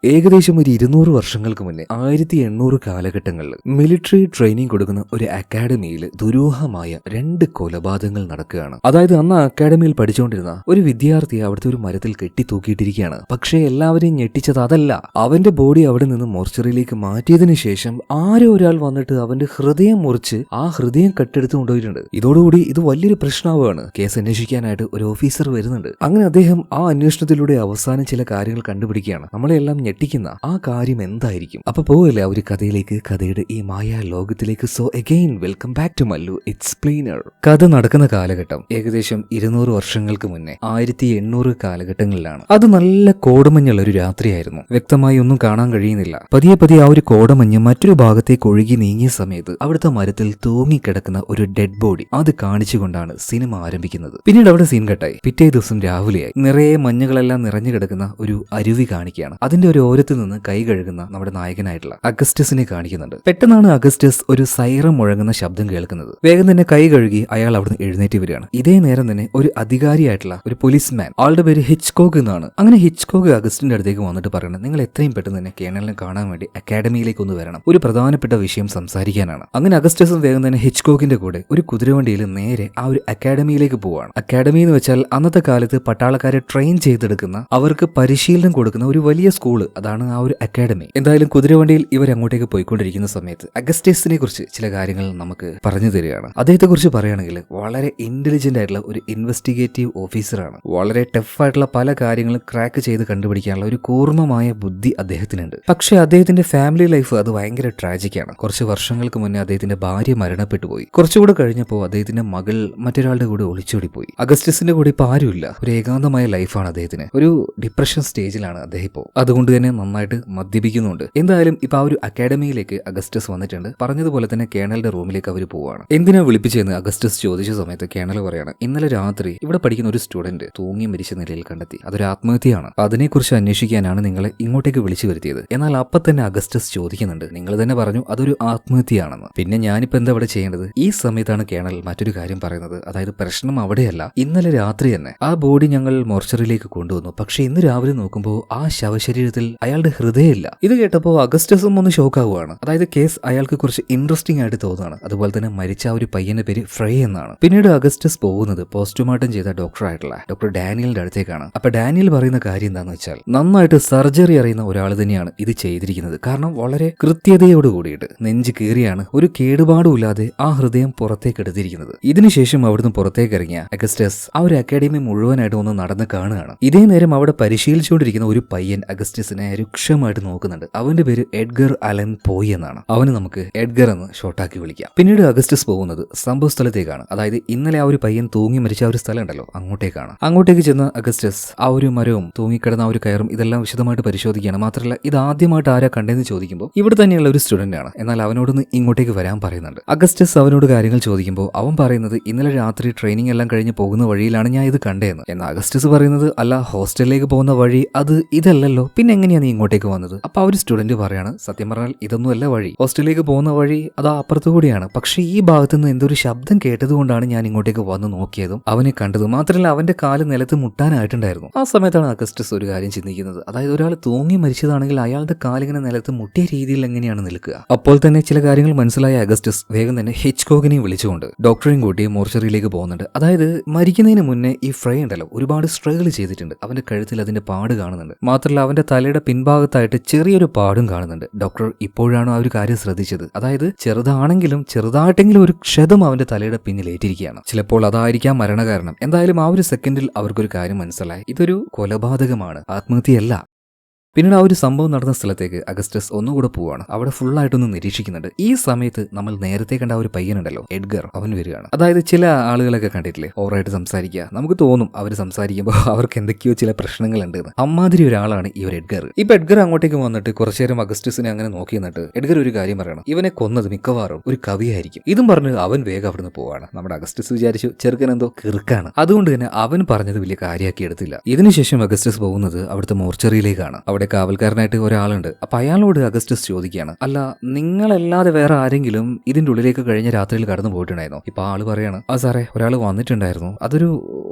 ഏകദേശം ഒരു 200 വർഷങ്ങൾക്ക് മുന്നേ 1800 കാലഘട്ടങ്ങളിൽ മിലിറ്ററി ട്രെയിനിങ് കൊടുക്കുന്ന ഒരു അക്കാഡമിയിൽ ദുരൂഹമായ 2 കൊലപാതകങ്ങൾ നടക്കുകയാണ്. അതായത് അന്ന് അക്കാഡമിയിൽ പഠിച്ചുകൊണ്ടിരുന്ന ഒരു വിദ്യാർത്ഥിയെ അവിടുത്തെ ഒരു മരത്തിൽ കെട്ടിത്തൂക്കിയിട്ടിരിക്കുകയാണ്. പക്ഷേ എല്ലാവരെയും ഞെട്ടിച്ചത് അതല്ല, അവന്റെ ബോഡി അവിടെ നിന്ന് മോർച്ചറിയിലേക്ക് മാറ്റിയതിനു ശേഷം ആരോ ഒരാൾ വന്നിട്ട് അവന്റെ ഹൃദയം മുറിച്ച് ആ ഹൃദയം കട്ടെടുത്ത് കൊണ്ടുപോയിട്ടുണ്ട്. ഇതോടുകൂടി ഇത് വലിയൊരു പ്രശ്നമാവുകയാണ്. കേസ് അന്വേഷിക്കാനായിട്ട് ഒരു ഓഫീസർ വരുന്നുണ്ട്. അങ്ങനെ അദ്ദേഹം ആ അന്വേഷണത്തിലൂടെ അവസാനം ചില കാര്യങ്ങൾ കണ്ടുപിടിക്കുകയാണ്. നമ്മളെല്ലാം ഞെട്ടിക്കുന്ന ആ കാര്യം എന്തായിരിക്കും? അപ്പൊ പോവല്ലേ ആ ഒരു കഥയിലേക്ക്, കഥയുടെ ഈ മായാ ലോകത്തിലേക്ക്. So again welcome back to Mallu Explainer. കഥ നടക്കുന്ന കാലഘട്ടം ഏകദേശം 200 വർഷങ്ങൾക്ക് മുന്നേ 1800 കാലഘട്ടങ്ങളിലാണ്. അത് നല്ല കോടമഞ്ഞുള്ള ഒരു രാത്രിയായിരുന്നു. വ്യക്തമായി ഒന്നും കാണാൻ കഴിയുന്നില്ല. പതിയെ പതിയെ ആ ഒരു കോടമഞ്ഞ് മറ്റൊരു ഭാഗത്തേക്ക് ഒഴുകി നീങ്ങിയ സമയത്ത് അവിടുത്തെ മരത്തിൽ തൂങ്ങിക്കിടക്കുന്ന ഒരു ഡെഡ് ബോഡി അത് കാണിച്ചുകൊണ്ടാണ് സിനിമ ആരംഭിക്കുന്നത്. പിന്നീട് അവിടെ സീൻ കട്ടായി. പിറ്റേ ദിവസം രാവിലെയായി. നിറയെ മഞ്ഞുകളെല്ലാം നിറഞ്ഞു കിടക്കുന്ന ഒരു അരുവി കാണിക്കുകയാണ്. അതിന്റെ ഒരു ഓരത്ത് നിന്ന് കൈ കഴുകുന്ന നമ്മുടെ നായകനായിട്ടുള്ള അഗസ്റ്റസിനെ കാണിക്കുന്നുണ്ട്. പെട്ടെന്നാണ് അഗസ്റ്റസ് ഒരു സൈറം മുഴങ്ങുന്ന ശബ്ദം കേൾക്കുന്നത്. വേഗം തന്നെ കൈ കഴുകി അയാൾ അവിടുന്ന് എഴുന്നേറ്റ് വരികയാണ്. ഇതേ നേരം തന്നെ ഒരു അധികാരിയായിട്ടുള്ള ഒരു പോലീസ്മാൻ, ആളുടെ പേര് ഹിച്ച്കോക്ക് എന്നാണ്. അങ്ങനെ ഹിച്ച്കോക്ക് അഗസ്റ്റിന്റെ അടുത്തേക്ക് വന്നിട്ട് പറയണം, നിങ്ങൾ എത്രയും പെട്ടെന്ന് തന്നെ കേണലിനെ കാണാൻ വേണ്ടി അക്കാഡമിയിലേക്ക് ഒന്ന് വരണം, ഒരു പ്രധാനപ്പെട്ട വിഷയം സംസാരിക്കാനാണ്. അങ്ങനെ അഗസ്റ്റസും വേഗം തന്നെ ഹിച്ച്കോക്കിന്റെ കൂടെ ഒരു കുതിരവണ്ടിയിൽ നേരെ ആ ഒരു അക്കാഡമിയിലേക്ക് പോവാണ്. അക്കാഡമി എന്ന് വെച്ചാൽ അന്നത്തെ കാലത്ത് പട്ടാളക്കാരെ ട്രെയിൻ ചെയ്തെടുക്കുന്ന, അവർക്ക് പരിശീലനം കൊടുക്കുന്ന ഒരു വലിയ സ്കൂള്, അതാണ് ആ ഒരു അക്കാഡമി. എന്തായാലും കുതിരവണ്ടിയിൽ ഇവർ അങ്ങോട്ടേക്ക് പോയിക്കൊണ്ടിരിക്കുന്ന സമയത്ത് അഗസ്റ്റസിനെ കുറിച്ച് ചില കാര്യങ്ങൾ നമുക്ക് പറഞ്ഞു തരികയാണ്. അദ്ദേഹത്തെ കുറിച്ച് പറയുകയാണെങ്കിൽ വളരെ ഇന്റലിജന്റ് ആയിട്ടുള്ള ഒരു ഇൻവെസ്റ്റിഗേറ്റീവ് ഓഫീസറാണ്. വളരെ ടഫായിട്ടുള്ള പല കാര്യങ്ങളും ക്രാക്ക് ചെയ്ത് കണ്ടുപിടിക്കാനുള്ള ഒരു കൂർമ്മമായ ബുദ്ധി അദ്ദേഹത്തിനുണ്ട്. പക്ഷേ അദ്ദേഹത്തിന്റെ ഫാമിലി ലൈഫ് അത് ഭയങ്കര ട്രാജിക്കാണ്. കുറച്ച് വർഷങ്ങൾക്ക് മുന്നേ അദ്ദേഹത്തിന്റെ ഭാര്യ മരണപ്പെട്ടു പോയി. കുറച്ചുകൂടെ കഴിഞ്ഞപ്പോൾ അദ്ദേഹത്തിന്റെ മകൾ മറ്റൊരാളുടെ കൂടെ ഒളിച്ചോടി പോയി. അഗസ്റ്റസിന്റെ കൂടെ ഇപ്പൊ ആരുമില്ല. ഒരു ഏകാന്തമായ ലൈഫാണ് അദ്ദേഹത്തിന്. ഒരു ഡിപ്രഷൻ സ്റ്റേജിലാണ് അദ്ദേഹം ഇപ്പോൾ. അതുകൊണ്ട് തന്നെ നന്നായിട്ട് മദ്യപിക്കുന്നുണ്ട്. എന്തായാലും ഇപ്പൊ ആ ഒരു അക്കാഡമിയിലേക്ക് അഗസ്റ്റസ് വന്നിട്ടുണ്ട്. പറഞ്ഞതുപോലെ തന്നെ കേണലിന്റെ റൂമിലേക്ക് അവർ പോവാണ്. എന്തിനാ വിളിപ്പിച്ചെന്ന് അഗസ്റ്റസ് ചോദിച്ച സമയത്ത് കേണൽ പറയാണ്, ഇന്നലെ രാത്രി ഇവിടെ പഠിക്കുന്ന ഒരു സ്റ്റുഡന്റ് തൂങ്ങി മരിച്ച നിലയിൽ കണ്ടെത്തി. അതൊരു ആത്മഹത്യയാണ്. അതിനെക്കുറിച്ച് അന്വേഷിക്കാനാണ് നിങ്ങളെ ഇങ്ങോട്ടേക്ക് വിളിച്ചു വരുത്തിയത്. എന്നാൽ അപ്പൊ തന്നെ അഗസ്റ്റസ് ചോദിക്കുന്നുണ്ട്, നിങ്ങൾ തന്നെ പറഞ്ഞു അതൊരു ആത്മഹത്യയാണെന്ന്. പിന്നെ ഞാനിപ്പോ എന്താ ഇവിടെ ചെയ്യേണ്ടത്? ഈ സമയത്താണ് കേണൽ മറ്റൊരു കാര്യം പറയുന്നത്. അതായത് പ്രശ്നം അവിടെയല്ല, ഇന്നലെ രാത്രി തന്നെ ആ ബോഡി ഞങ്ങൾ മോർച്ചറിയിലേക്ക് കൊണ്ടുവന്നു. പക്ഷെ ഇന്ന് രാവിലെ നോക്കുമ്പോൾ ആ ശവശരീരത്തിൽ അയാളുടെ ഹൃദയമില്ല. ഇത് കേട്ടപ്പോൾ അഗസ്റ്റസും ഒന്ന് ഷോക്കാവുകയാണ്. അതായത് കേസ് അയാൾക്ക് കുറച്ച് ഇൻട്രസ്റ്റിംഗ് ആയിട്ട് തോന്നുകയാണ്. അതുപോലെ തന്നെ മരിച്ച ആ ഒരു പയ്യന്റെ പേര് ഫ്രേ എന്നാണ്. പിന്നീട് അഗസ്റ്റസ് പോകുന്നത് പോസ്റ്റ്മോർട്ടം ചെയ്ത ഡോക്ടറായിട്ടുള്ള ഡോക്ടർ ഡാനിയലിന്റെ അടുത്തേക്കാണ്. അപ്പൊ ഡാനിയൽ പറയുന്ന കാര്യം എന്താണെന്ന് വെച്ചാൽ, നന്നായിട്ട് സർജറി അറിയുന്ന ഒരാൾ തന്നെയാണ് ഇത് ചെയ്തിരിക്കുന്നത്. കാരണം വളരെ കൃത്യതയോട് കൂടിയിട്ട് നെഞ്ച് കീറിയാണ്, ഒരു കേടുപാടും ഇല്ലാതെ ആ ഹൃദയം പുറത്തേക്ക് എടുത്തിരിക്കുന്നത്. ഇതിനുശേഷം അവിടുന്ന് പുറത്തേക്ക് ഇറങ്ങിയ അഗസ്റ്റസ് ആ ഒരു അക്കാഡമി മുഴുവനായിട്ട് ഒന്ന് നടന്ന് കാണുകയാണ്. ഇതേ നേരം അവിടെ പരിശീലിച്ചുകൊണ്ടിരിക്കുന്ന ഒരു പയ്യൻ അഗസ്റ്റസിനെ രൂക്ഷമായിട്ട് നോക്കുന്നുണ്ട്. അവന്റെ പേര് എഡ്ഗർ അലൻ പോയി എന്നാണ്. അവന് നമുക്ക് എഡ്ഗർ എന്ന് ഷോർട്ടാക്കി വിളിക്കാം. പിന്നീട് അഗസ്റ്റസ് പോകുന്നത് സംഭവ സ്ഥലത്തേക്കാണ്. അതായത് ഇന്നലെ ആ ഒരു പയ്യൻ തൂങ്ങി മരിച്ച ആ ഒരു സ്ഥലം ഉണ്ടല്ലോ, അങ്ങോട്ടേക്കാണ്. അങ്ങോട്ടേക്ക് ചെന്ന് അഗസ്റ്റസ് ആ ഒരു മരവും തൂങ്ങിക്കിടന്ന ആ ഒരു കയറും ഇതെല്ലാം വിശദമായിട്ട് പരിശോധിക്കുകയാണ്. മാത്രമല്ല ഇത് ആദ്യമായിട്ട് ആരാ കണ്ടെന്ന് ചോദിക്കുമ്പോൾ ഇവിടെ തന്നെയുള്ള ഒരു സ്റ്റുഡന്റ് ആണ്. എന്നാൽ അവനോടൊന്ന് ഇങ്ങോട്ടേക്ക് വരാൻ പറയുന്നുണ്ട്. അഗസ്റ്റസ് അവനോട് കാര്യങ്ങൾ ചോദിക്കുമ്പോൾ അവൻ പറയുന്നത്, ഇന്നലെ രാത്രി ട്രെയിനിങ് എല്ലാം കഴിഞ്ഞ് പോകുന്ന വഴിയിലാണ് ഞാൻ ഇത് കണ്ടതെന്ന്. എന്നാൽ അഗസ്റ്റസ് പറയുന്നത്, അല്ല, ഹോസ്റ്റലിലേക്ക് പോകുന്ന വഴി അത് ഇതല്ലല്ലോ, പിന്നെ എങ്ങനെയാണ് നീ ഇങ്ങോട്ടേക്ക് വന്നത്? അപ്പൊ ആ ഒരു സ്റ്റുഡന്റ് പറയാണ്, സത്യം പറഞ്ഞാൽ ഇതൊന്നും അല്ല വഴി, ഹോസ്റ്റലിലേക്ക് പോകുന്ന വഴി അതാ അപ്പുറത്തു കൂടിയാണ്. പക്ഷേ ഈ ഭാഗത്തുനിന്ന് എന്തൊരു ശബ്ദം കേട്ടതുകൊണ്ടാണ് ഞാൻ ഇങ്ങോട്ടേക്ക് വന്ന് നോക്കിയതും അവനെ കണ്ടതും. മാത്രമല്ല അവന്റെ കാല് നിലത്ത് മുട്ടാനായിട്ടുണ്ടായിരുന്നു. ആ സമയത്താണ് അഗസ്റ്റസ് ഒരു കാര്യം ചിന്തിക്കുന്നത്. അതായത് ഒരാൾ തൂങ്ങി മരിച്ചതാണെങ്കിൽ അയാളുടെ കാലിങ്ങനെ നിലത്ത് മുട്ടിയ രീതിയിൽ എങ്ങനെയാണ് നിൽക്കുക? അപ്പോൾ തന്നെ ചില കാര്യങ്ങൾ മനസ്സിലായ അഗസ്റ്റസ് വേഗം തന്നെ ഹിച്ച്കോക്കിനെയും വിളിച്ചുകൊണ്ട് ഡോക്ടറെയും കൂട്ടി മോർച്ചറിയിലേക്ക് പോകുന്നുണ്ട്. അതായത് മരിക്കുന്നതിന് മുന്നേ ഈ ഫ്രേ ഉണ്ടല്ലോ ഒരുപാട് സ്ട്രഗിൾ ചെയ്തിട്ടുണ്ട്. അവന്റെ കഴുത്തിൽ അതിന്റെ പാട് കാണുന്നുണ്ട്. മാത്രമല്ല അവന്റെ തലയുടെ പിൻഭാഗത്തായിട്ട് ചെറിയൊരു പാടും കാണുന്നുണ്ട്. ഡോക്ടർ ഇപ്പോഴാണ് ആ ഒരു കാര്യം ശ്രദ്ധിച്ചത്. അതായത് ചെറുതാണെങ്കിലും ചെറുതായിട്ടെങ്കിലും ഒരു ക്ഷതം അവന്റെ തലയുടെ പിന്നിൽ ഏറ്റിരിക്കുകയാണ്. ചിലപ്പോൾ അതായിരിക്കാം മരണകാരണം. എന്തായാലും ആ ഒരു സെക്കൻഡിൽ അവർക്കൊരു കാര്യം മനസ്സിലായി, ഇതൊരു കൊലപാതകമാണ്, ആത്മഹത്യയല്ല. പിന്നീട് ആ ഒരു സംഭവം നടന്ന സ്ഥലത്തേക്ക് അഗസ്റ്റസ് ഒന്നുകൂടെ പോവാണ്. അവിടെ ഫുള്ളായിട്ടൊന്ന് നിരീക്ഷിക്കുന്നുണ്ട്. ഈ സമയത്ത് നമ്മൾ നേരത്തെ കണ്ട ആ ഒരു പയ്യനുണ്ടല്ലോ എഡ്ഗർ, അവൻ വരികയാണ്. അതായത് ചില ആളുകളൊക്കെ കണ്ടിട്ടില്ലേ ഓവറായിട്ട് സംസാരിക്കുക, നമുക്ക് തോന്നും അവർ സംസാരിക്കുമ്പോൾ അവർക്ക് എന്തൊക്കെയോ ചില പ്രശ്നങ്ങളുണ്ട്. അമ്മാതിരി ഒരാളാണ് ഈ ഒരു എഡ്ഗർ. ഇപ്പൊ എഡ്ഗർ അങ്ങോട്ടേക്ക് വന്നിട്ട് കുറച്ചു നേരം അഗസ്റ്റസിനെ അങ്ങനെ നോക്കി നിന്നിട്ട് എഡ്ഗർ ഒരു കാര്യം പറയണം, ഇവനെ കൊന്നത് മിക്കവാറും ഒരു കവിയായിരിക്കും. ഇതും പറഞ്ഞ് അവൻ വേഗം അവിടുന്ന് പോവാണ്. നമ്മുടെ അഗസ്റ്റസ് വിചാരിച്ചു ചെറുക്കൻ എന്തോ കിറുക്കാണ്, അതുകൊണ്ട് തന്നെ അവൻ പറഞ്ഞത് വലിയ കാര്യമാക്കി എടുത്തില്ല. ഇതിനുശേഷം അഗസ്റ്റസ് പോകുന്നത് അവിടുത്തെ മോർച്ചറിയിലേക്കാണ്. അവിടെ അവിടെ കാവൽക്കാരനായിട്ട് ഒരാളുണ്ട്. അപ്പൊ അയാളോട് അഗസ്റ്റസ് ചോദിക്കുകയാണ്, അല്ല നിങ്ങളല്ലാതെ വേറെ ആരെങ്കിലും ഇതിന്റെ ഉള്ളിലേക്ക് കഴിഞ്ഞ രാത്രിയിൽ കടന്നു പോയിട്ടുണ്ടായിരുന്നോ? ഇപ്പൊ ആള് പറയാണ്, ആ സാറേ ഒരാൾ വന്നിട്ടുണ്ടായിരുന്നു,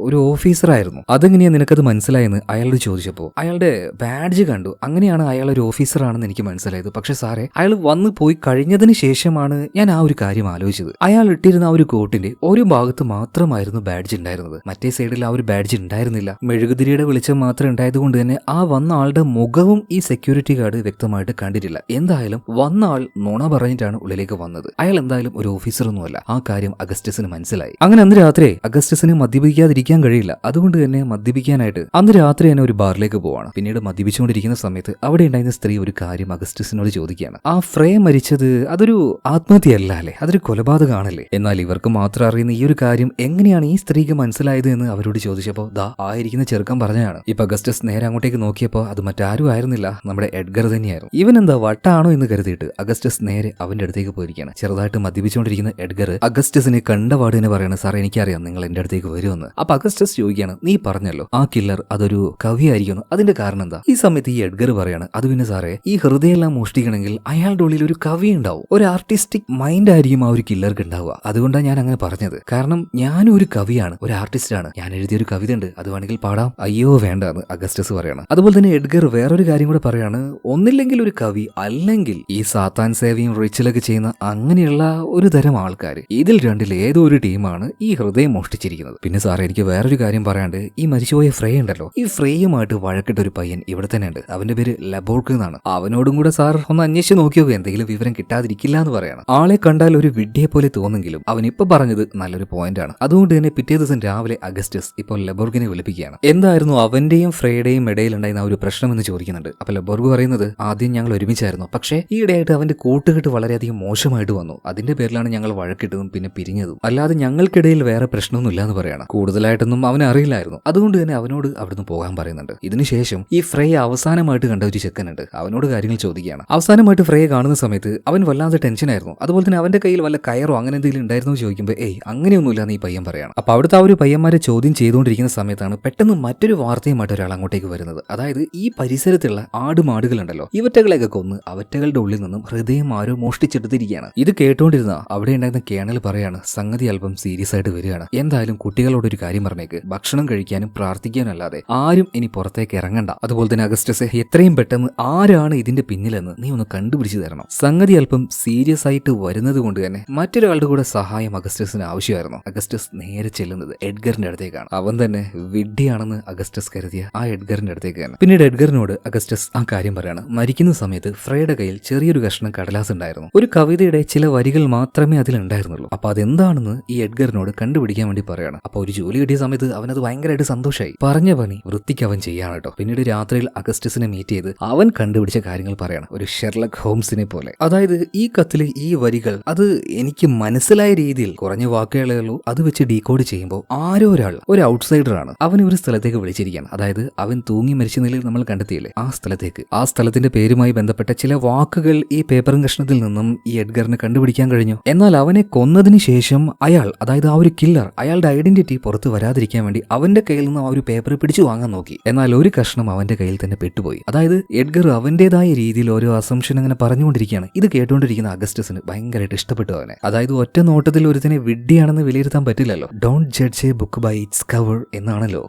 ഒരു ഓഫീസറായിരുന്നു. അതെങ്ങനെയാ നിനക്കത് മനസ്സിലായെന്ന് അയാളോട് ചോദിച്ചപ്പോൾ അയാളുടെ ബാഡ്ജ് കണ്ടു, അങ്ങനെയാണ് അയാൾ ഒരു ഓഫീസറാണെന്ന് എനിക്ക് മനസ്സിലായത്. പക്ഷെ സാറേ അയാൾ വന്നു പോയി കഴിഞ്ഞതിന് ശേഷമാണ് ഞാൻ ആ ഒരു കാര്യം ആലോചിച്ചത്. അയാൾ ഇട്ടിരുന്ന ആ ഒരു കോട്ടിന്റെ ഒരു ഭാഗത്ത് മാത്രമായിരുന്നു ബാഡ്ജ് ഉണ്ടായിരുന്നത്, മറ്റേ സൈഡിൽ ആ ഒരു ബാഡ്ജ് ഉണ്ടായിരുന്നില്ല. മെഴുകുതിരിയുടെ വെളിച്ചം മാത്രം ഉണ്ടായതുകൊണ്ട് തന്നെ ആ വന്ന ആളുടെ മുഖവും ഈ സെക്യൂരിറ്റി ഗാർഡ് വ്യക്തമായിട്ട് കണ്ടിട്ടില്ല. എന്തായാലും വന്ന ആൾ നുണ പറഞ്ഞിട്ടാണ് ഉള്ളിലേക്ക് വന്നത്. അയാൾ എന്തായാലും ഒരു ഓഫീസറൊന്നുമല്ല. ആ കാര്യം അഗസ്റ്റസിന് മനസ്സിലായി. അങ്ങനെ അന്ന് രാത്രി അഗസ്റ്റസിന് മദ്യപിക്കാതിരിക്കാൻ കഴിയില്ല. അതുകൊണ്ട് തന്നെ മദ്യപിക്കാനായിട്ട് അന്ന് രാത്രി തന്നെ ഒരു ബാറിലേക്ക് പോവാണ്. പിന്നീട് മദ്യപിച്ചുകൊണ്ടിരിക്കുന്ന സമയത്ത് അവിടെ ഉണ്ടായിരുന്ന സ്ത്രീ ഒരു കാര്യം അഗസ്റ്റസിനോട് ചോദിക്കുകയാണ്, ആ ഫ്രേ മരിച്ചത് അതൊരു ആത്മഹത്യയല്ല അല്ലേ, അതൊരു കൊലപാതകമാണല്ലേ? എന്നാൽ ഇവർക്ക് മാത്രം അറിയുന്ന ഈ ഒരു കാര്യം എങ്ങനെയാണ് ഈ സ്ത്രീക്ക് മനസ്സിലായത് എന്ന് അവരോട് ചോദിച്ചപ്പോൾ ദാ ആയിരിക്കുന്ന ചെറുക്കൻ പറഞ്ഞതാണ്. ഇപ്പൊ അഗസ്റ്റസ് നേരെ അങ്ങോട്ടേക്ക് നോക്കിയപ്പോൾ അത് മറ്റാരും ആയിരുന്നില്ല, നമ്മുടെ എഡ്ഗർ തന്നെയായിരുന്നു. ഇവൻ എന്താ വട്ടാണോ എന്ന് കരുതിയിട്ട് അഗസ്റ്റസ് നേരെ അവന്റെ അടുത്തേക്ക് പോയിരിക്കുകയാണ്. ചെറുതായിട്ട് മദ്യപിച്ചുകൊണ്ടിരിക്കുന്ന എഡ്ഗർ അഗസ്റ്റസിനെ കണ്ടപാട് തന്നെ പറയാണ്, സാറേ എനിക്കറിയാം നിങ്ങൾ എന്റെ അടുത്തേക്ക് വരുമെന്ന്. അപ്പൊ അഗസ്റ്റസ് ചോദിക്കുകയാണ്, നീ പറഞ്ഞല്ലോ ആ കില്ലർ അതൊരു കവിയായിരിക്കുന്നു, അതിന്റെ കാരണം എന്താ? ഈ സമയത്ത് ഈ എഡ്ഗർ പറയാണ്, അത് പിന്നെ സാറേ ഈ ഹൃദയമെല്ലാം മോഷ്ടിക്കണമെങ്കിൽ അയാളുടെ ഉള്ളിൽ ഒരു കവി ഉണ്ടാവും, ഒരു ആർട്ടിസ്റ്റിക് മൈൻഡ് ആയിരിക്കും ആ ഒരു കില്ലർക്ക് ഉണ്ടാവുക. അതുകൊണ്ടാണ് ഞാൻ അങ്ങനെ പറഞ്ഞത്. കാരണം ഞാനും ഒരു കവിയാണ്, ഒരു ആർട്ടിസ്റ്റാണ്, ഞാൻ എഴുതിയൊരു കവിത ഉണ്ട്, അത് വേണമെങ്കിൽ പാടാം. അയ്യോ വേണ്ട എന്ന് അഗസ്റ്റസ് പറയാണ്. അതുപോലെ തന്നെ എഡ്ഗർ വേറൊരു കാര്യം കൂടെ പറയാണ്, ഒന്നില്ലെങ്കിൽ ഒരു കവി, അല്ലെങ്കിൽ ഈ സാത്താൻ സേവയും റിച്ചിലൊക്കെ ചെയ്യുന്ന അങ്ങനെയുള്ള ഒരു തരം ആൾക്കാർ, ഇതിൽ രണ്ടിൽ ഏതോ ഒരു ടീമാണ് ഈ ഹൃദയം മോഷ്ടിച്ചിരിക്കുന്നത്. പിന്നെ സാറേ എനിക്ക് വേറൊരു കാര്യം പറയാണ്ട്, ഈ മരിച്ചുപോയ ഫ്രേ ഉണ്ടല്ലോ, ഈ ഫ്രേയുമായിട്ട് വഴക്കിട്ട ഒരു പയ്യൻ ഇവിടെ തന്നെ ഉണ്ട്, അവന്റെ പേര് ലബോർക്ക് എന്നാണ്. അവനോടും കൂടെ സാർ ഒന്ന് അന്വേഷിച്ച് നോക്കിയോ, എന്തെങ്കിലും വിവരം കിട്ടാതിരിക്കില്ല എന്ന് പറയണം. ആളെ കണ്ടാൽ ഒരു വിഡ്ഢിയെ പോലെ തോന്നെങ്കിലും അവൻ ഇപ്പൊ പറഞ്ഞത് നല്ലൊരു പോയിന്റ് ആണ്. അതുകൊണ്ട് തന്നെ പിറ്റേ ദിവസം രാവിലെ അഗസ്റ്റസ് ഇപ്പോൾ ലബോർഗിനെ വിളിപ്പിക്കുകയാണ്. എന്തായിരുന്നു അവന്റെയും ഫ്രേയുടെയും ഇടയിലുണ്ടായിരുന്ന ആ ഒരു പ്രശ്നം എന്ന് ചോദിക്കുന്നുണ്ട്. അപ്പൊ ലബോർഗ് പറയുന്നത്, ആദ്യം ഞങ്ങൾ ഒരുമിച്ചായിരുന്നു, പക്ഷേ ഈയിടെയായിട്ട് അവന്റെ കൂട്ടുകെട്ട് വളരെയധികം മോശമായിട്ട് വന്നു, അതിന്റെ പേരിലാണ് ഞങ്ങൾ വഴക്കിട്ടതും പിന്നെ പിരിഞ്ഞതും, അല്ലാതെ ഞങ്ങൾക്കിടയിൽ വേറെ പ്രശ്നമൊന്നുമില്ല എന്ന് പറയണം. കൂടുതലായിട്ടൊന്നും അവനെ അറിയില്ലായിരുന്നു, അതുകൊണ്ട് തന്നെ അവനോട് അവിടുന്ന് പോകാൻ പറയുന്നുണ്ട്. ഇതിനുശേഷം ഈ ഫ്രേ അവസാനമായിട്ട് കണ്ട ഒരു ചെക്കനുണ്ട്, അവനോട് കാര്യങ്ങൾ ചോദിക്കുകയാണ്. അവസാനമായിട്ട് ഫ്രേ കാണുന്ന സമയത്ത് അവൻ വല്ലാതെ ടെൻഷനായിരുന്നു. അതുപോലെ തന്നെ അവന്റെ കയ്യിൽ വല്ല കയറോ അങ്ങനെ എന്തെങ്കിലും ഉണ്ടായിരുന്നു ചോദിക്കുമ്പോൾ അങ്ങനെയൊന്നുമില്ല എന്ന് ഈ പയ്യൻ പറയണം. അപ്പൊ അവിടുത്തെ ആ ഒരു പയ്യന്മാരെ ചോദ്യം ചെയ്തുകൊണ്ടിരിക്കുന്ന സമയത്താണ് പെട്ടെന്ന് മറ്റൊരു വാർത്തയുമായിട്ട് ഒരാൾ അങ്ങോട്ടേക്ക് വരുന്നത്. അതായത് ഈ പരിസരത്തുള്ള ആടുമാടുകളുണ്ടല്ലോ, ഇവറ്റകളെയൊക്കെ കൊന്ന് അവറ്റകളുടെ ഉള്ളിൽ നിന്നും ഹൃദയം ആരോ മോഷ്ടിച്ചെടുത്തിരിക്കുകയാണ്. ഇത് കേട്ടോണ്ടിരുന്ന അവിടെ ഉണ്ടായിരുന്ന കേണൽ പറയാണ്, സംഗതി അല്പം സീരിയസ് ആയിട്ട് വരികയാണ്. എന്തായാലും കുട്ടികളോട് ഒരു കാര്യം പറഞ്ഞേക്ക്, ഭക്ഷണം കഴിക്കാനും പ്രാർത്ഥിക്കാനും അല്ലാതെ ആരും ഇനി പുറത്തേക്ക് ഇറങ്ങണ്ട. അതുപോലെ തന്നെ അഗസ്റ്റസ് എത്രയും പെട്ടെന്ന് ആരാണ് ഇതിന്റെ പിന്നിലെന്ന് നീ ഒന്ന് കണ്ടുപിടിച്ചു തരണം. സംഗതി അല്പം സീരിയസ് ആയിട്ട് വരുന്നത് കൊണ്ട് തന്നെ മറ്റൊരാളുടെ കൂടെ സഹായം അഗസ്റ്റസിന് ആവശ്യമായിരുന്നു. അഗസ്റ്റസ് നേരെ ചെല്ലുന്നത് എഡ്ഗറിന്റെ അടുത്തേക്കാണ്. അവൻ തന്നെ വിഡ്ഢിയാണെന്ന് അഗസ്റ്റസ് കരുതിയ ആ എഡ്ഗറിന്റെ അടുത്തേക്ക് തന്നെ. പിന്നീട് എഡ്ഗറിനോട് അഗസ്റ്റസ് ആ കാര്യം പറയാണ്. മരിക്കുന്ന സമയത്ത് ഫ്രേയുടെ കയ്യിൽ ചെറിയൊരു കഷ്ണം കടലാസ് ഉണ്ടായിരുന്നു, ഒരു കവിതയുടെ ചില വരികൾ മാത്രമേ അതിലുണ്ടായിരുന്നുള്ളൂ. അപ്പൊ അതെന്താണെന്ന് ഈ എഡ്ഗറിനോട് കണ്ടുപിടിക്കാൻ വേണ്ടി പറയാണ്. അപ്പൊ ഒരു ജോലി കിട്ടിയ സമയത്ത് അവനത് ഭയങ്കരമായിട്ട് സന്തോഷമായി. പറഞ്ഞ പണി വൃത്തിക്ക് അവൻ ചെയ്യാണ് കേട്ടോ. പിന്നീട് രാത്രിയിൽ അഗസ്റ്റസിനെ മീറ്റ് ചെയ്ത് അവൻ കണ്ടുപിടിച്ച കാര്യങ്ങൾ പറയാണ്, ഒരു ഷെർലക് ഹോംസിനെ പോലെ. അതായത് ഈ കത്തിലെ ഈ വരികൾ അത് എനിക്ക് മനസ്സിലായ രീതിയിൽ കുറഞ്ഞ വാക്കുകളേ ഉള്ളൂ, അത് വെച്ച് ഡീകോഡ് ചെയ്യുമ്പോൾ ആരോ ഒരാൾ, ഒരു ഔട്ട്സൈഡർ ആണ്, അവൻ ഒരു സ്ഥലത്തേക്ക് വിളിച്ചിരിക്കുകയാണ്. അതായത് അവൻ തൂങ്ങി മരിച്ച നിലയിൽ നമ്മൾ കണ്ടെത്തിയില്ലേ, ആ സ്ഥലത്തേക്ക്. ആ സ്ഥലത്തിന്റെ പേരുമായി ബന്ധപ്പെട്ട ചില വാക്കുകൾ ഈ പേപ്പറും കഷ്ണത്തിൽ നിന്നും ഈ എഡ്ഗറിന് കണ്ടുപിടിക്കാൻ കഴിഞ്ഞു. എന്നാൽ അവനെ കൊന്നതിന് ശേഷം അയാൾ, അതായത് ആ ഒരു കില്ലർ, അയാളുടെ ഐഡന്റിറ്റി പുറത്ത് വരാതിരിക്കാൻ വേണ്ടി അവന്റെ കയ്യിൽ നിന്ന് ആ ഒരു പേപ്പർ പിടിച്ചു വാങ്ങാൻ നോക്കി. എന്നാൽ ഒരു കഷ്ണം അവന്റെ കയ്യിൽ തന്നെ പെട്ടുപോയി. അതായത് എഡ്ഗർ അവന്റേതായ രീതിയിൽ ഓരോ അസംഷൻ അങ്ങനെ പറഞ്ഞുകൊണ്ടിരിക്കുകയാണ്. ഇത് കേട്ടുകൊണ്ടിരിക്കുന്ന അഗസ്റ്റസിന് ഭയങ്കരമായിട്ട് ഇഷ്ടപ്പെട്ടു അവനെ. അതായത് ഒറ്റ നോട്ടത്തിൽ ഒരുത്തിനെ വിഡ്ഢിയാണെന്ന് വിലയിരുത്താൻ പറ്റില്ലല്ലോ. Don't judge a book by its cover എന്നാണല്ലോ.